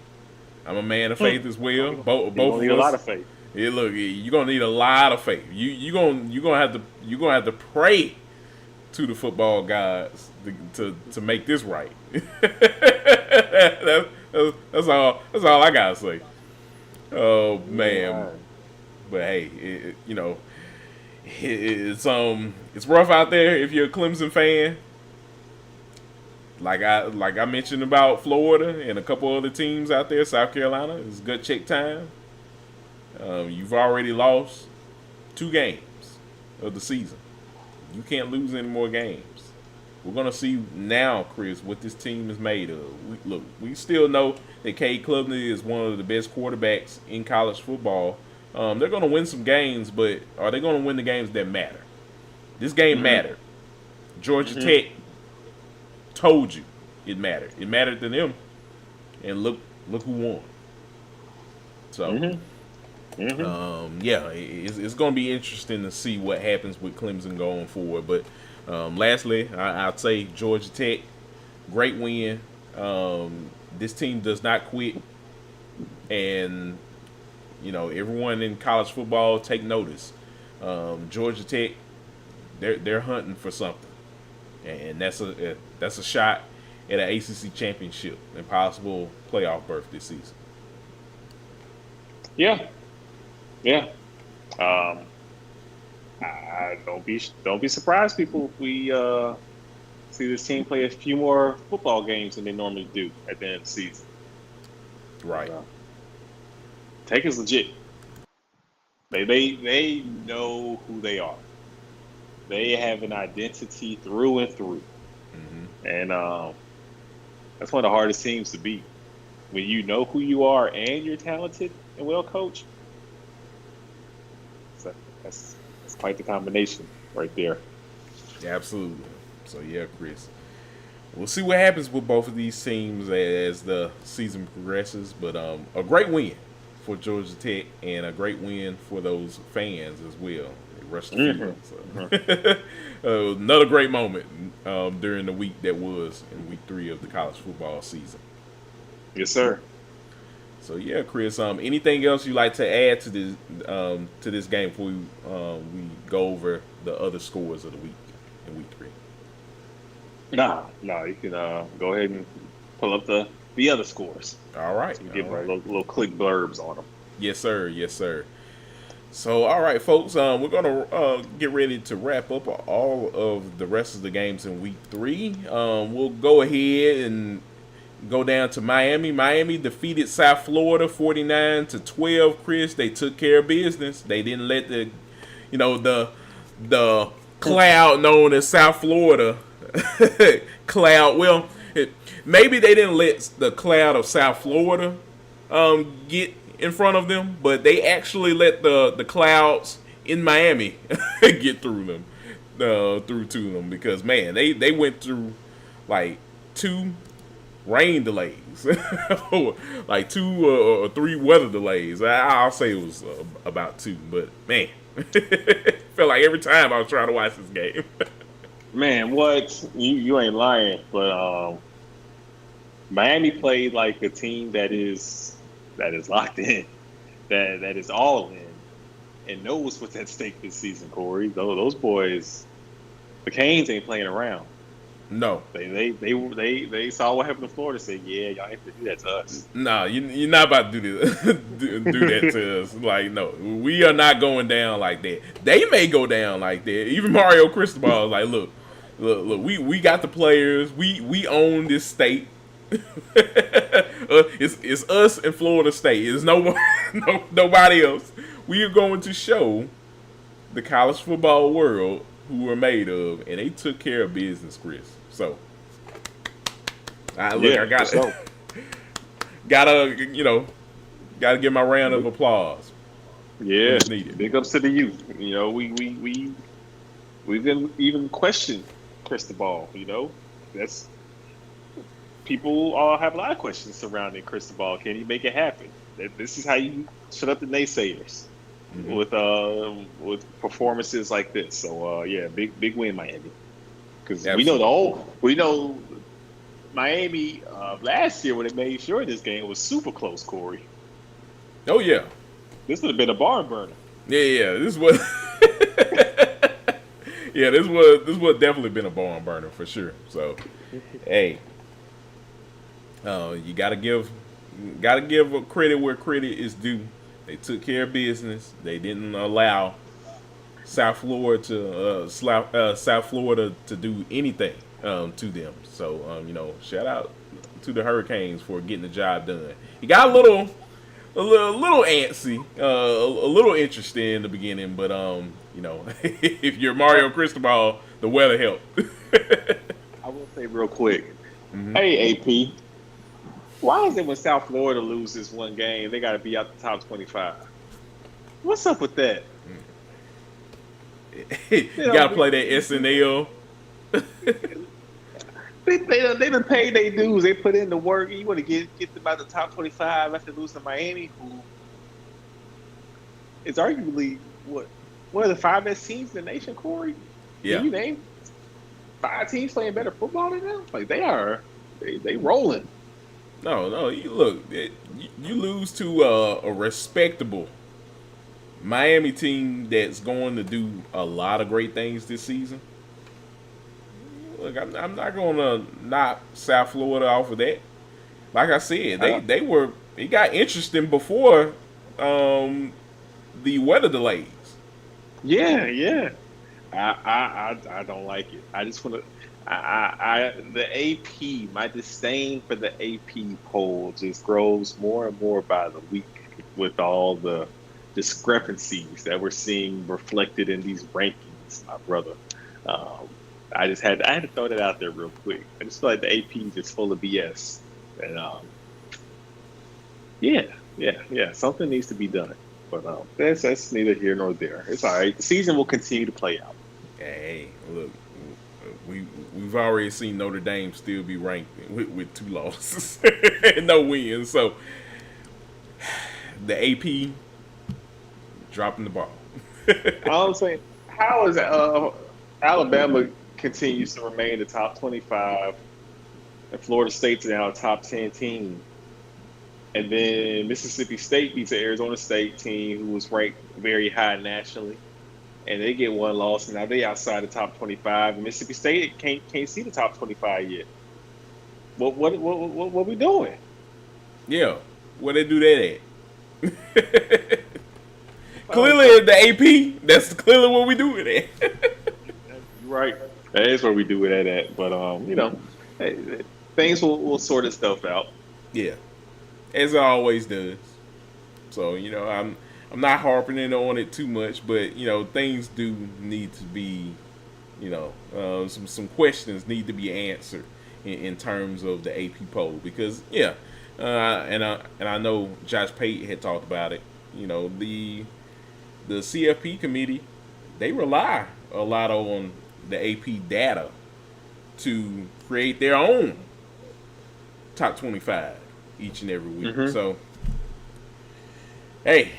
I'm a man of faith as well. Both of us. Need a lot of faith. Yeah, look, you're gonna need a lot of faith. You're gonna have to pray to the football gods to make this right. That's all I gotta say. Oh man, but hey, it's rough out there if you're a Clemson fan. Like I mentioned about Florida and a couple other teams out there, South Carolina. It's gut check time. You've already lost 2 games of the season. You can't lose any more games. We're going to see now, Chris, what this team is made of. We still know that Cade Klubnik is one of the best quarterbacks in college football, They're going to win some games, but are they going to win the games that matter? This game mattered. Georgia Tech told you it mattered. It mattered to them, and look who won. So, yeah, it's going to be interesting to see what happens with Clemson going forward. But lastly, I'd say Georgia Tech, great win. This team does not quit, and everyone in college football take notice. Georgia Tech, they're hunting for something, and that's a shot at an ACC championship and possible playoff berth this season. Yeah. I don't be surprised, people, if we see this team play a few more football games than they normally do at the end of the season. Right. Tech is legit. They know who they are. They have an identity through and through, and that's one of the hardest teams to beat. When you know who you are and you're talented and well coached, so that's quite the combination right there. Yeah, absolutely. So yeah, Chris, we'll see what happens with both of these teams as the season progresses. But a great win for Georgia Tech and a great win for those fans as well. They rushed the field. So. Another great moment during the week that was in week 3 of the college football season. Yes, sir. So yeah, Chris. Anything else you like to add to this game before we go over the other scores of the week in week 3? No, you can go ahead and pull up the other scores. All right. So we give our little quick blurbs on them. Yes, sir. Yes, sir. So, all right, folks, we're going to get ready to wrap up all of the rest of the games in week 3. We'll go ahead and go down to Miami. Miami defeated South Florida 49-12. Chris, they took care of business. They didn't let the cloud known as South Florida cloud. Well, maybe they didn't let the cloud of South Florida get in front of them, but they actually let the clouds in Miami get through to them because, man, they went through like 2 rain delays, like 2 or 3 weather delays. I'll say it was about 2, but man, felt like every time I was trying to watch this game. Man, what? You ain't lying, but Miami played like a team that is locked in, that is all in, and knows what's at stake this season, Corey. Those boys, the Canes ain't playing around. No, they saw what happened to Florida. Said, yeah, y'all have to do that to us. No, you're not about to do that to us. Like, no, we are not going down like that. They may go down like that. Even Mario Cristobal is like, look, we got the players. We own this state. It's us and Florida State. It's nobody else. We are going to show the college football world who we're made of, and they took care of business, Chris. So, I got so. gotta give my round of applause. Yeah, big ups to the youth. We've been even questioned Cristobal. That's people all have a lot of questions surrounding Cristobal. Can he make it happen? This is how you shut up the naysayers with performances like this. So yeah, big win, Miami. Because we know Miami last year when they made sure this game was super close, Corey. Oh yeah, this would have been a barn burner. Yeah. This was this would definitely been a barn burner for sure. So, hey, you gotta give credit where credit is due. They took care of business. They didn't allow South Florida to do anything to them. So shout out to the Hurricanes for getting the job done. He got a little antsy, a little interested in the beginning, but if you're Mario Cristobal, the weather helped. I will say real quick, hey AP, why is it when South Florida loses one game, they got to be out the top 25? What's up with that? You You know, gotta play that SNL. they done paid their dues. They put in the work. You want to get them out the top 25 after losing to Miami, who is arguably one of the five best teams in the nation. Corey, Yeah. can you name five teams playing better football than them? Like they rolling. No. You lose to a respectable Miami team that's going to do a lot of great things this season. Look, I'm not going to knock South Florida off of that. Like I said, it got interesting before the weather delays. Yeah. I don't like it. I just want to. The AP, my disdain for the AP poll just grows more and more by the week with all the discrepancies that we're seeing reflected in these rankings, my brother. I had to throw that out there real quick. I just feel like the AP is just full of BS, and yeah, something needs to be done. But that's neither here nor there. It's all right. The season will continue to play out. Hey, look, we've already seen Notre Dame still be ranked with 2 losses and no wins. So the AP dropping the ball. I'm saying, how is Alabama continues to remain the top 25, and Florida State's now a top 10 team, and then Mississippi State beats the Arizona State team, who was ranked very high nationally, and they get 1 loss, and now they outside the top 25. And Mississippi State can't see the top 25 yet. What we doing? Yeah, where they do that at? Clearly, the AP. That's clearly what we do it at. Right. That is where we do it at. But things will sort itself out. Yeah, as it always does. So I'm not harping in on it too much, but things do need to be, some questions need to be answered in terms of the AP poll, because and I know Josh Pate had talked about it. The CFP committee, they rely a lot on the AP data to create their own top 25 each and every week. Mm-hmm. So, hey,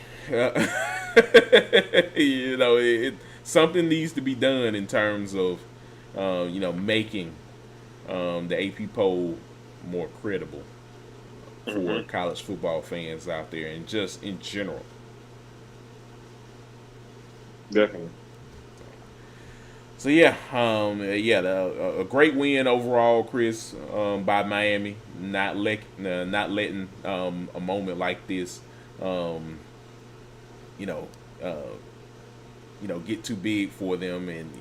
something needs to be done in terms of, making the AP poll more credible for college football fans out there, and just in general. Definitely. So a great win overall, Chris, by Miami. Not letting a moment like this, get too big for them, and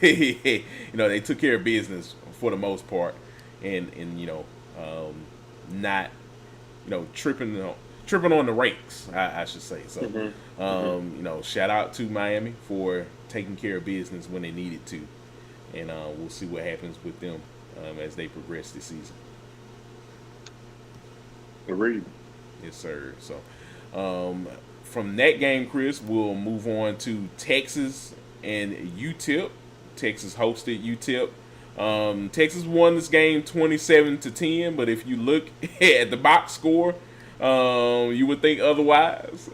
they took care of business for the most part, and not tripping on the rakes, I should say. So, shout out to Miami for taking care of business when they needed to, and we'll see what happens with them as they progress this season. Agreed. Yes, sir. So, from that game, Chris, we'll move on to Texas and UTEP. Texas hosted UTEP. Texas won this game 27-10, but if you look at the box score, you would think otherwise.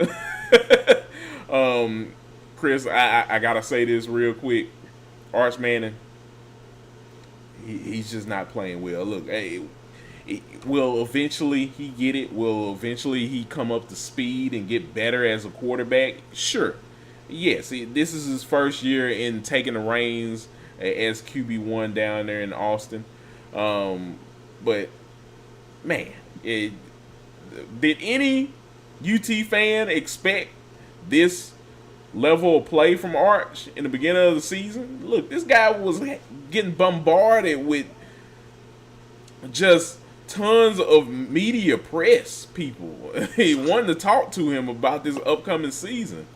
Chris, I gotta say this real quick. Arch Manning, he's just not playing well. Look, will eventually he get it? Will eventually he come up to speed and get better as a quarterback? Sure. Yes, this is his first year in taking the reins as QB1 down there in Austin. But, man, did any UT fan expect this level of play from Arch in the beginning of the season? Look, this guy was getting bombarded with just tons of media press people. He wanted to talk to him about this upcoming season.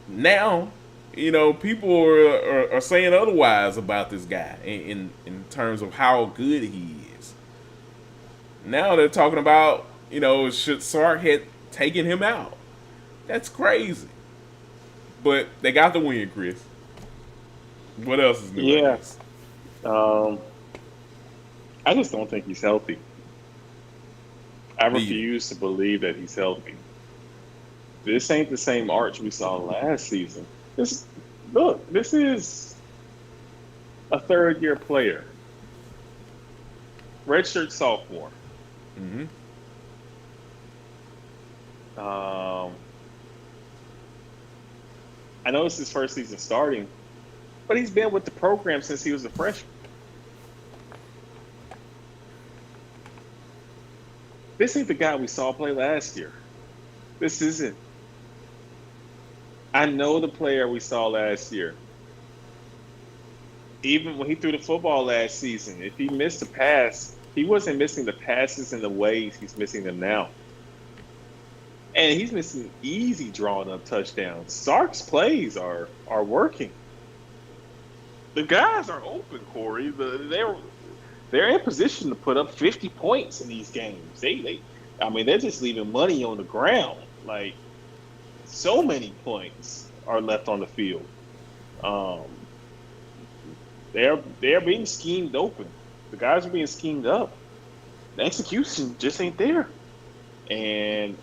Now, people are saying otherwise about this guy in terms of how good he is. Now they're talking about, should Sark had taken him out. That's crazy. But they got the win, Chris. What else is new, I Yeah. guess? Um, I just don't think he's healthy. I Me either. refuse to believe that he's healthy. This ain't the same Arch we saw last season. This look, this is a third year player, redshirt sophomore. Mm-hmm. Um, I know it's his first season starting, but he's been with the program since he was a freshman. This ain't the guy we saw play last year. This isn't. I know the player we saw last year. Even when he threw the football last season, if he missed a pass, he wasn't missing the passes in the ways he's missing them now. And he's missing easy drawn up touchdowns. Sark's plays are working. The guys are open, Corey. They're in position to put up 50 points in these games. I mean, they're just leaving money on the ground. Like, so many points are left on the field. Um, they're being schemed open. The guys are being schemed up. The execution just ain't there, and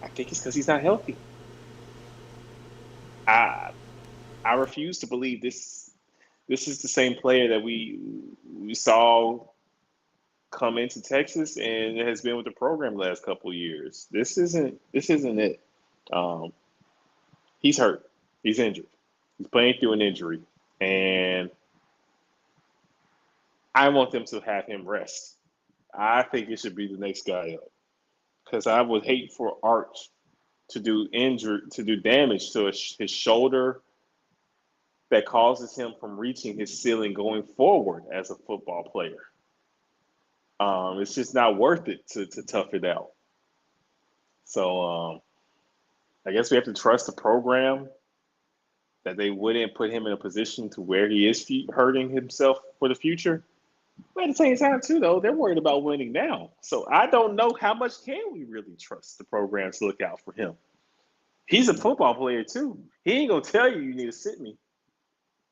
I think it's because he's not healthy. I I refuse to believe this is the same player that we saw come into Texas and has been with the program the last couple of years. This isn't it. Um, he's hurt. He's injured. He's playing through an injury, and I want them to have him rest. I think it should be the next guy up because I would hate for Arch to do damage to his shoulder that causes him from reaching his ceiling going forward as a football player. It's just not worth it to tough it out. So I guess we have to trust the program that they wouldn't put him in a position to where he is hurting himself for the future. But at the same time, too, though, they're worried about winning now. So I don't know how much can we really trust the program to look out for him. He's a football player, too. He ain't going to tell you need to sit me.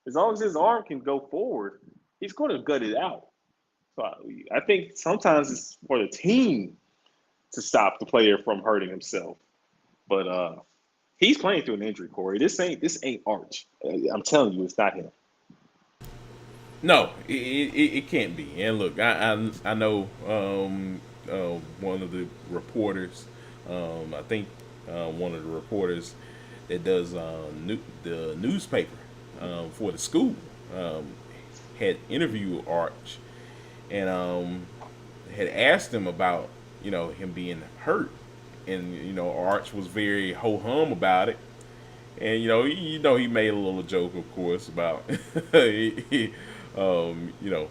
As long as his arm can go forward, he's going to gut it out. So I think sometimes it's for the team to stop the player from hurting himself. But he's playing through an injury, Corey. This ain't Arch. I'm telling you, it's not him. No, it can't be. And look, I know one of the reporters. I think one of the reporters that does the newspaper for the school had interviewed Arch and had asked him about him being hurt, and Arch was very ho hum about it. And he made a little joke, of course, about you know,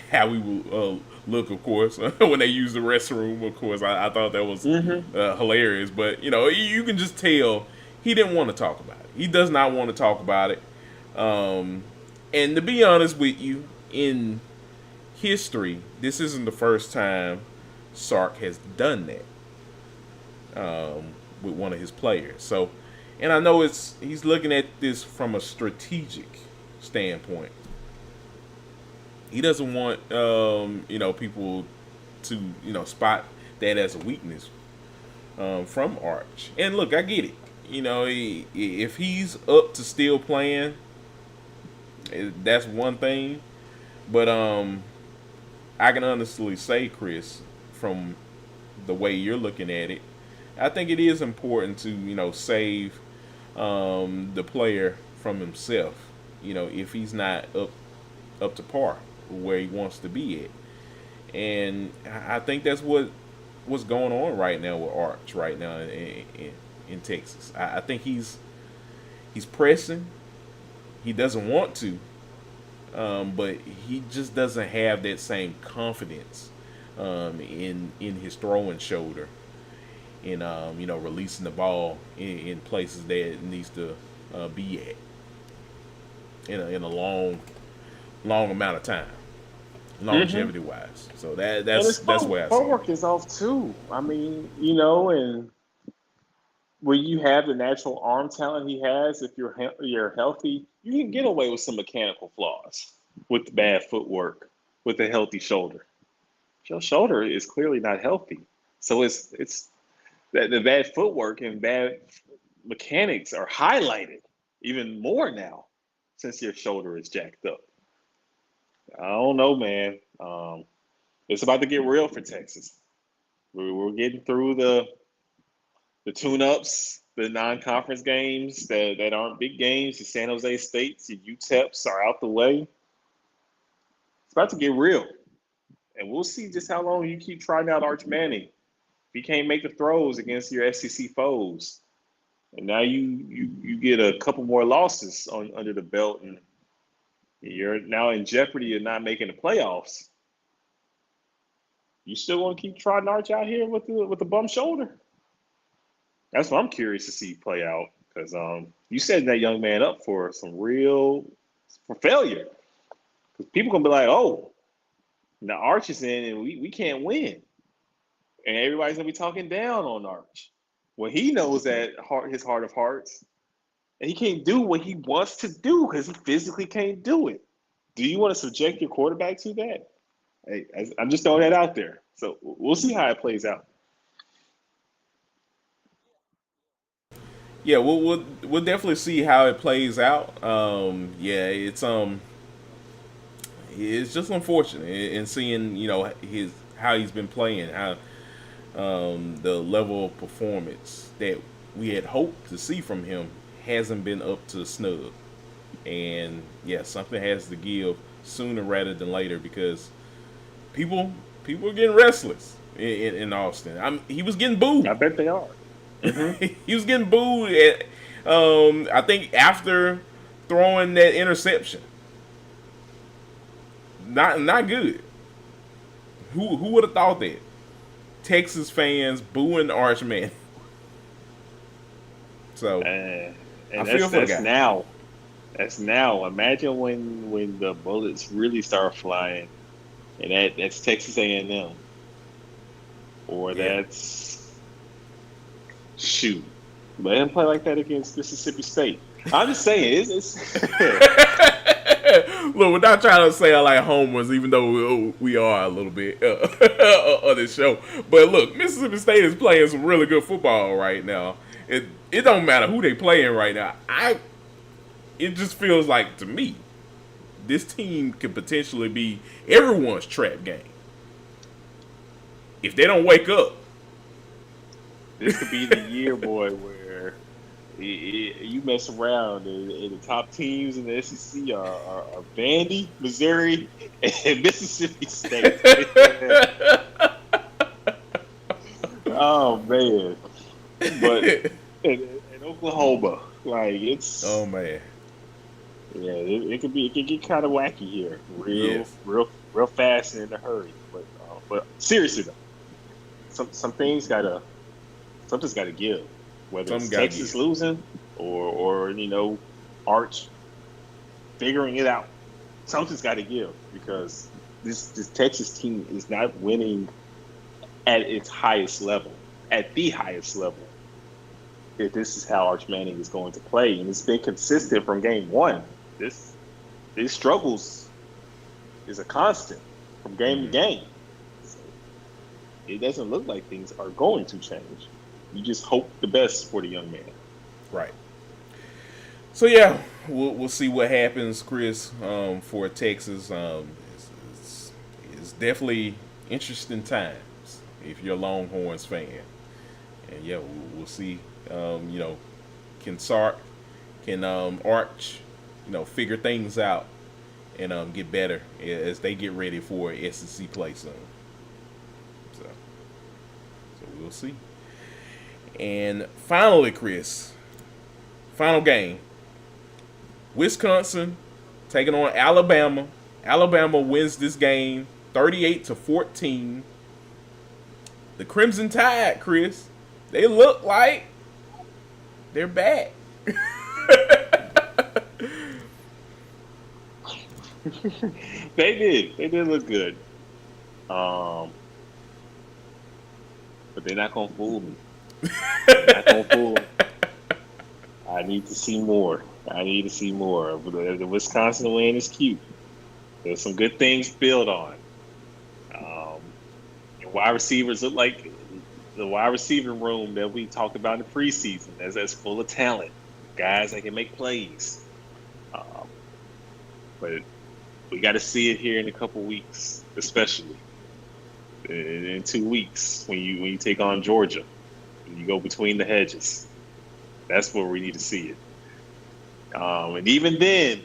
how we will look, of course, when they use the restroom. Of course, I thought that was hilarious. But you can just tell he didn't want to talk about it. He does not want to talk about it. And to be honest with you, in history, this isn't the first time Sark has done that with one of his players. So, and I know he's looking at this from a strategic standpoint. He doesn't want people to spot that as a weakness from Arch. And look, I get it. If he's up to still playing, that's one thing. But I can honestly say, Chris, from the way you're looking at it, I think it is important to save the player from himself. If he's not up to par where he wants to be at, and I think that's what's going on right now with Arch right now in Texas. I think he's pressing. He doesn't want to, but he just doesn't have that same confidence in his throwing shoulder, in releasing the ball in places that it needs to be at in a long amount of time, longevity wise. So that's where I see it. Footwork is off too. I mean, and when you have the natural arm talent he has, if you're healthy, you can get away with some mechanical flaws with the bad footwork, with a healthy shoulder. Your shoulder is clearly not healthy, so it's that the bad footwork and bad mechanics are highlighted even more now since your shoulder is jacked up. I don't know, man. It's about to get real for Texas. We're getting through the tune-ups, the non-conference games that aren't big games. The San Jose States, the UTEPs are out the way. It's about to get real, and we'll see just how long you keep trying out Arch Manning. If he can't make the throws against your SEC foes, and now you get a couple more losses under the belt, and you're now in jeopardy of not making the playoffs. You still want to keep trotting Arch out here with the bum shoulder? That's what I'm curious to see play out, because you setting that young man up for for failure. Because people gonna be like, oh, now Arch is in and we can't win, and everybody's gonna be talking down on Arch. Well, he knows that his heart of hearts, and he can't do what he wants to do because he physically can't do it. Do you want to subject your quarterback to that? Hey, I'm just throwing that out there. So we'll see how it plays out. Yeah, we'll definitely see how it plays out. Yeah, it's just unfortunate in seeing how he's been playing, how the level of performance that we had hoped to see from him hasn't been up to snug. And yeah, something has to give sooner rather than later, because people are getting restless in Austin. He was getting booed. I bet they are. He was getting booed at, I think after throwing that interception. Not good. Who would have thought that? Texas fans booing Arch Manning. So And I feel for the guy. That's now. Imagine when the bullets really start flying, and that's Texas A&M, or that's shoot. Let him play like that against Mississippi State. I'm just saying, it's Look, we're not trying to say I like homers, even though we are a little bit on this show. But look, Mississippi State is playing some really good football right now. It don't matter who they playing right now. It just feels like, to me, this team could potentially be everyone's trap game if they don't wake up. this could be the year, boy, where you mess around and the top teams in the SEC are Vandy, Missouri, and Mississippi State. Oh man! But in Oklahoma, like it's Oh man. yeah, it can get kind of wacky here, real fast and in a hurry. But seriously though, something's gotta give. Whether it's Texas losing or Arch figuring it out, something's got to give, because this Texas team is not winning at its highest level, at the highest level. If this is how Arch Manning is going to play, and it's been consistent from game one. These struggles is a constant from game to game. So it doesn't look like things are going to change. You just hope the best for the young man. Right. So yeah, we'll see what happens, Chris, for Texas. It's definitely interesting times if you're a Longhorns fan, and yeah, we'll see. Can Arch, figure things out and get better as they get ready for SEC play soon. So we'll see. And finally, Chris, final game. Wisconsin taking on Alabama. Alabama wins this game 38-14. The Crimson Tide, Chris, they look like they're back. They did look good. But they're not gonna fool me. Not gonna fool them. I need to see more. I need to see more. The Wisconsin win is cute. There's some good things to build on. And wide receivers look like the wide receiver room that we talked about in the preseason. That's full of talent, guys that can make plays. But we got to see it here in a couple weeks, especially in 2 weeks when you take on Georgia. When you go between the hedges. That's where we need to see it. And even then,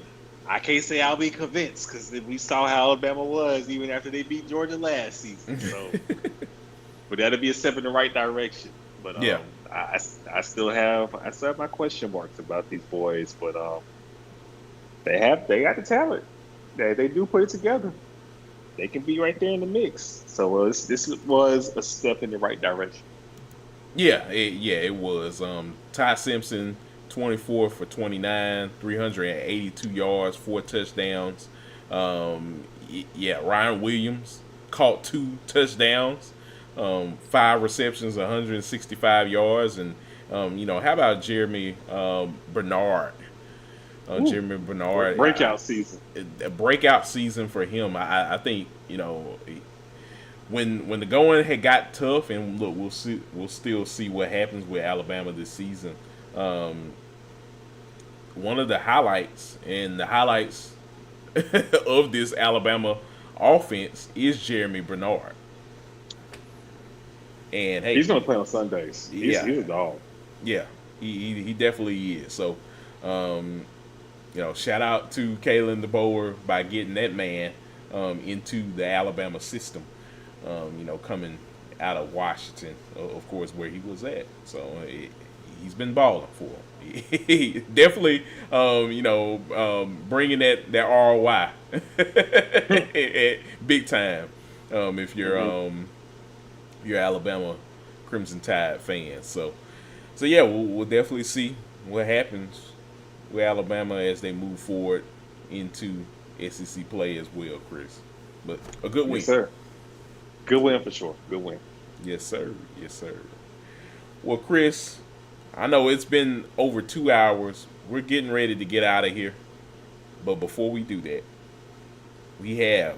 I can't say I'll be convinced because we saw how Alabama was even after they beat Georgia last season. So, but that'll be a step in the right direction. But Yeah. I still have my question marks about these boys. But they got the talent. They do put it together. They can be right there in the mix. So this was a step in the right direction. Yeah, it was. Ty Simpson, 24 for 29, 382 yards, 4 touchdowns. Ryan Williams caught 2 touchdowns, 5 receptions, 165 yards, and how about Jeremy Bernard? Jeremy Bernard, Breakout season. A breakout season for him. I think when the going had got tough, and look, we'll still see what happens with Alabama this season. One of the highlights of this Alabama offense is Jeremy Bernard. And hey, he's going to play on Sundays. He's a dog. Yeah, he definitely is. So, shout out to Kalen DeBoer by getting that man into the Alabama system. Coming out of Washington, of course, where he was at. So he's been balling for him. He definitely, bringing that ROI big time. If you're Alabama Crimson Tide fan, so yeah, we'll definitely see what happens with Alabama as they move forward into SEC play as well, Chris. But a good win, yes, sir. Good win for sure. Good win. Yes, sir. Yes, sir. Well, Chris, I know it's been over 2 hours. We're getting ready to get out of here. But before we do that, we have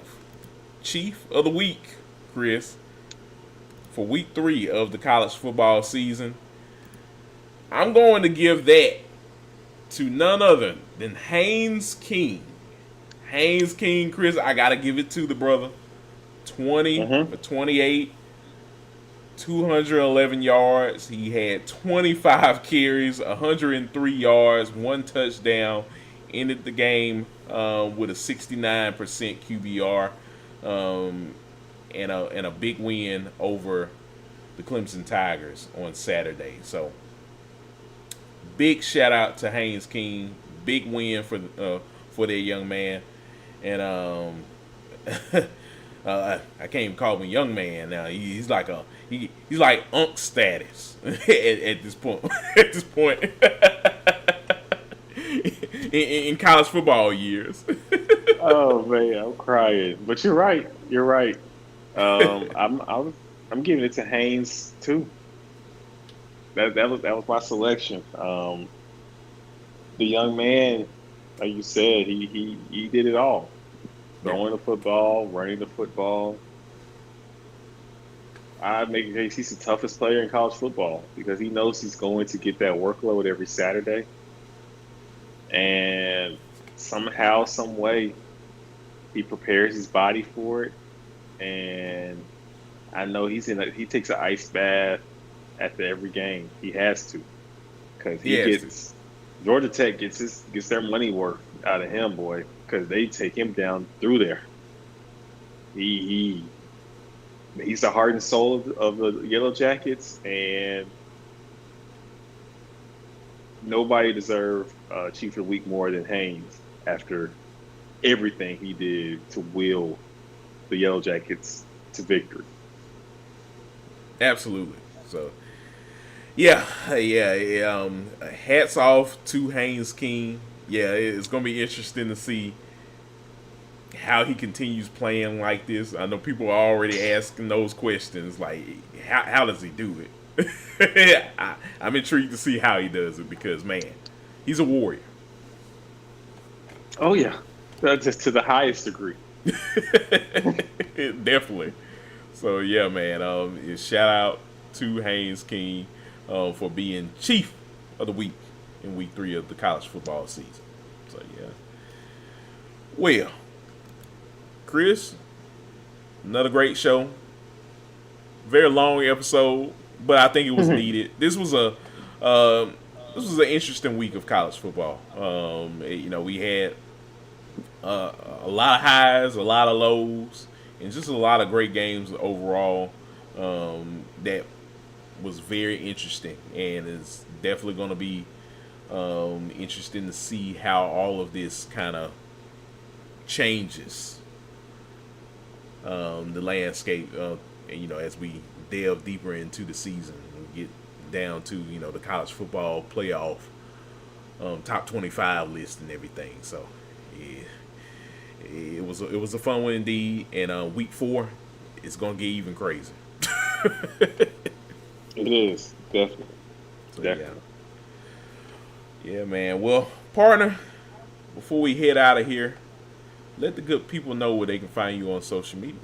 Chief of the Week, Chris, for week 3 of the college football season. I'm going to give that to none other than Haynes King. Haynes King, Chris, I got to give it to the brother. 20 for 28, 211 yards. He had 25 carries, 103 yards, 1 touchdown. Ended the game with a 69% QBR and a big win over the Clemson Tigers on Saturday. So big shout out to Haynes King. Big win for that young man. And I can't even call him a young man now. He's like he's like Unk status at this point. At this point in college football years. Oh man, I'm crying. But you're right. You're right. I'm giving it to Haynes too. That was my selection. The young man, like you said, he did it all. Throwing the football, running the football. I make a case he's the toughest player in college football because he knows he's going to get that workload every Saturday. And somehow, some way, he prepares his body for it. And I know he takes an ice bath after every game. He has to, because Georgia Tech gets their money worth out of him, boy, because they take him down through there. He's the heart and soul of the Yellow Jackets, and nobody deserved Chief of the Week more than Haynes after everything he did to will the Yellow Jackets to victory. Absolutely. So, yeah. Hats off to Haynes King. Yeah, it's going to be interesting to see how he continues playing like this. I know people are already asking those questions, like, how does he do it? I'm intrigued to see how he does it because, man, he's a warrior. Oh yeah, just to the highest degree. Definitely. So yeah, man. Shout out to Haynes King for being chief of the week in week 3 of the college football season. So yeah. Well, Chris, another great show. Very long episode, but I think it was needed. This was an interesting week of college football. We had a lot of highs, a lot of lows, and just a lot of great games overall. That was very interesting, and it's definitely going to be interesting to see how all of this kind of changes the landscape. As we delve deeper into the season and get down to the college football playoff top 25 list and everything. So yeah, it was a fun one indeed. And week 4, it's gonna get even crazier. It is definitely. So, Definitely. Yeah, man. Well, partner, before we head out of here, let the good people know where they can find you on social media.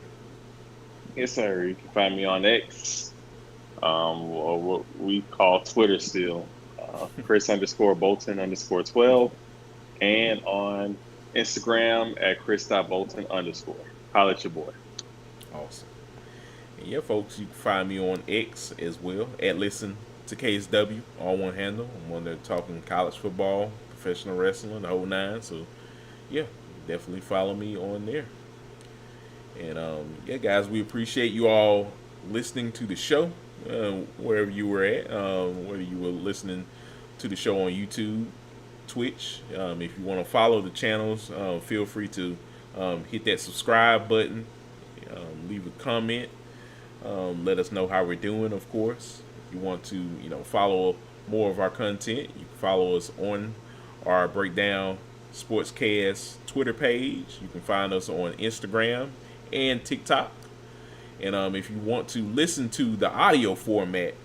Yes, sir. You can find me on X, or what we call Twitter still, Chris_Bolton_12, and on Instagram at Chris.Bolton_. Holla at your boy. Awesome. And yeah, folks, you can find me on X as well at Listen to KSW, all one handle. I'm on there talking college football, professional wrestling, the whole 9. So yeah, definitely follow me on there. And yeah, guys, we appreciate you all listening to the show, wherever you were at, whether you were listening to the show on YouTube, Twitch. If you want to follow the channels, feel free to hit that subscribe button, leave a comment, let us know how we're doing, of course. If you want to, follow more of our content, you can follow us on our Breakdown Sportscast Twitter page. You can find us on Instagram and TikTok. And if you want to listen to the audio format,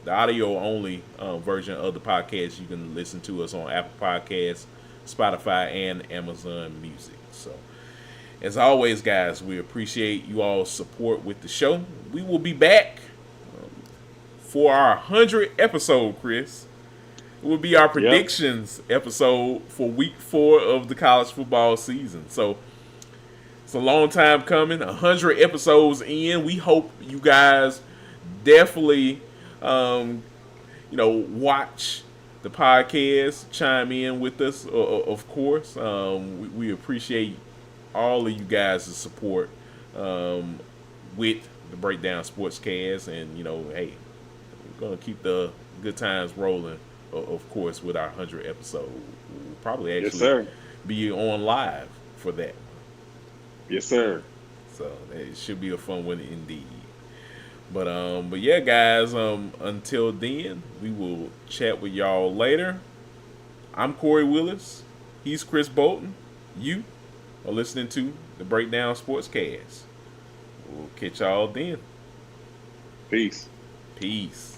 the audio only version of the podcast, you can listen to us on Apple Podcasts, Spotify, and Amazon Music. So as always, guys, we appreciate you all's support with the show. We will be back for our 100th episode, Chris. It will be our predictions episode for week 4 of the college football season. So it's a long time coming, 100 episodes in. We hope you guys definitely, watch the podcast, chime in with us, of course. We appreciate all of you guys' support with the Breakdown Sportscast. And, hey, we're going to keep the good times rolling, of course, with our 100 episode. We'll probably actually be on live for that. Yes, sir. So it should be a fun one indeed. But yeah, guys, until then, we will chat with y'all later. I'm Corey Willis. He's Chris Bolton. You are listening to the Breakdown Sportscast. We'll catch y'all then. Peace. Peace.